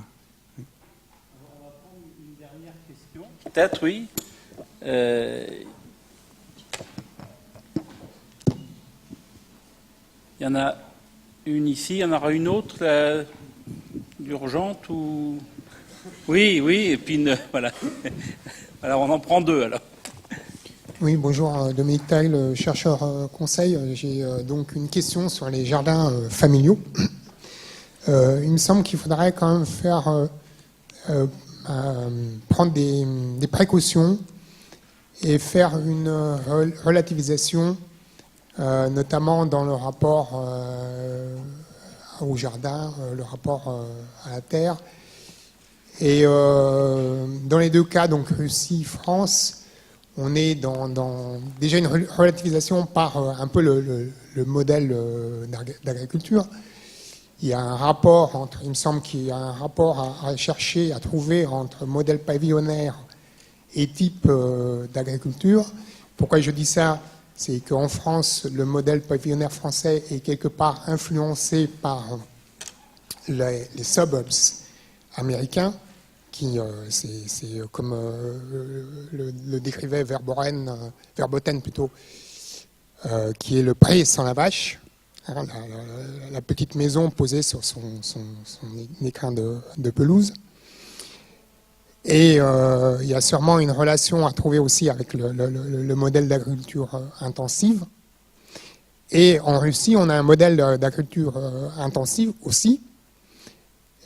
On va prendre une dernière question. Peut-être, oui. Il y en a une ici, il y en aura une autre, urgente ou... Oui, et puis voilà. Alors on en prend deux alors. Oui, bonjour, Dominique Taille, chercheur conseil. J'ai donc une question sur les jardins familiaux. Il me semble qu'il faudrait quand même faire prendre des précautions et faire une relativisation, notamment dans le rapport au jardin, le rapport à la terre. Et dans les deux cas, donc Russie, France, on est dans déjà une relativisation par un peu le modèle d'agriculture. Il y a un rapport il me semble qu'il y a un rapport à chercher, à trouver entre modèle pavillonnaire et type d'agriculture. Pourquoi je dis ça? C'est qu'en France, le modèle pavillonnaire français est quelque part influencé par les suburbs américains, qui, c'est comme le décrivait Verboten plutôt, qui est le pré sans la vache, hein, la petite maison posée sur son écrin de pelouse. Et il y a sûrement une relation à trouver aussi avec le modèle d'agriculture intensive. Et en Russie, on a un modèle d'agriculture intensive aussi,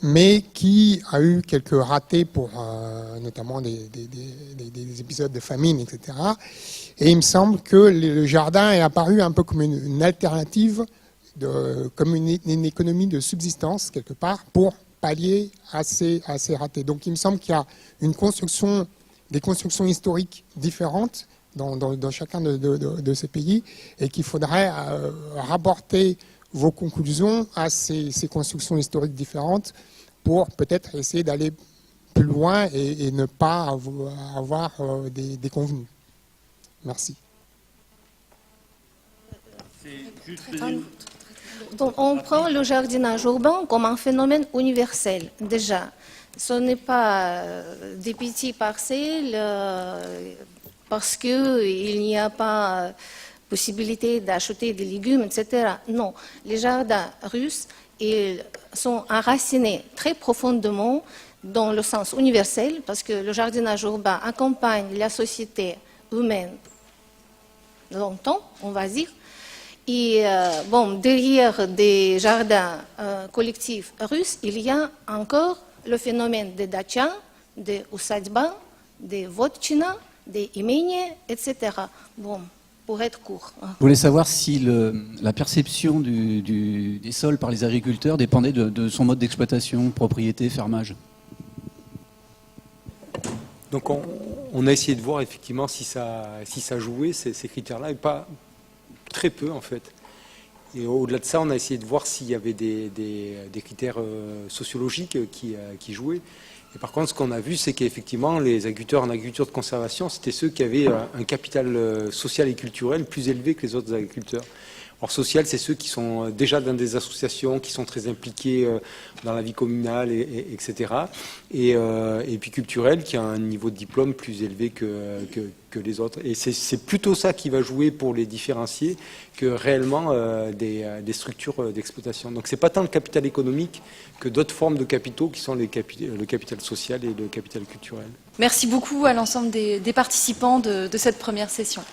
mais qui a eu quelques ratés pour notamment des épisodes de famine, etc. Et il me semble que le jardin est apparu un peu comme une alternative, comme une économie de subsistance, quelque part, pour pallier à ces ratés. Donc il me semble qu'il y a des constructions historiques différentes dans chacun de ces pays, et qu'il faudrait rapporter vos conclusions à ces constructions historiques différentes pour peut-être essayer d'aller plus loin et ne pas avoir des déconvenus. Merci. Donc, on prend le jardinage urbain comme un phénomène universel, déjà. Ce n'est pas des petites parcelles parce qu'il n'y a pas possibilité d'acheter des légumes, etc. Non, les jardins russes, ils sont enracinés très profondément dans le sens universel, parce que le jardinage urbain accompagne la société humaine longtemps, on va dire. Et derrière des jardins collectifs russes, il y a encore le phénomène des dachas, des ussadьба, des votchina, des imения, etc. Pour être court. Je voulais savoir si la perception des sols par les agriculteurs dépendait de son mode d'exploitation, propriété, fermage. Donc on a essayé de voir effectivement si ça jouait, ces critères-là, et pas très peu en fait. Et au-delà de ça, on a essayé de voir s'il y avait des critères sociologiques qui jouaient. Et par contre, ce qu'on a vu, c'est qu'effectivement, les agriculteurs en agriculture de conservation, c'était ceux qui avaient un capital social et culturel plus élevé que les autres agriculteurs. Or, social, c'est ceux qui sont déjà dans des associations, qui sont très impliqués dans la vie communale, etc. Et puis culturel, qui a un niveau de diplôme plus élevé que les autres. Et c'est plutôt ça qui va jouer pour les différencier que réellement des structures d'exploitation. Donc, c'est pas tant le capital économique que d'autres formes de capitaux qui sont le capital social et le capital culturel. Merci beaucoup à l'ensemble des participants de cette première session.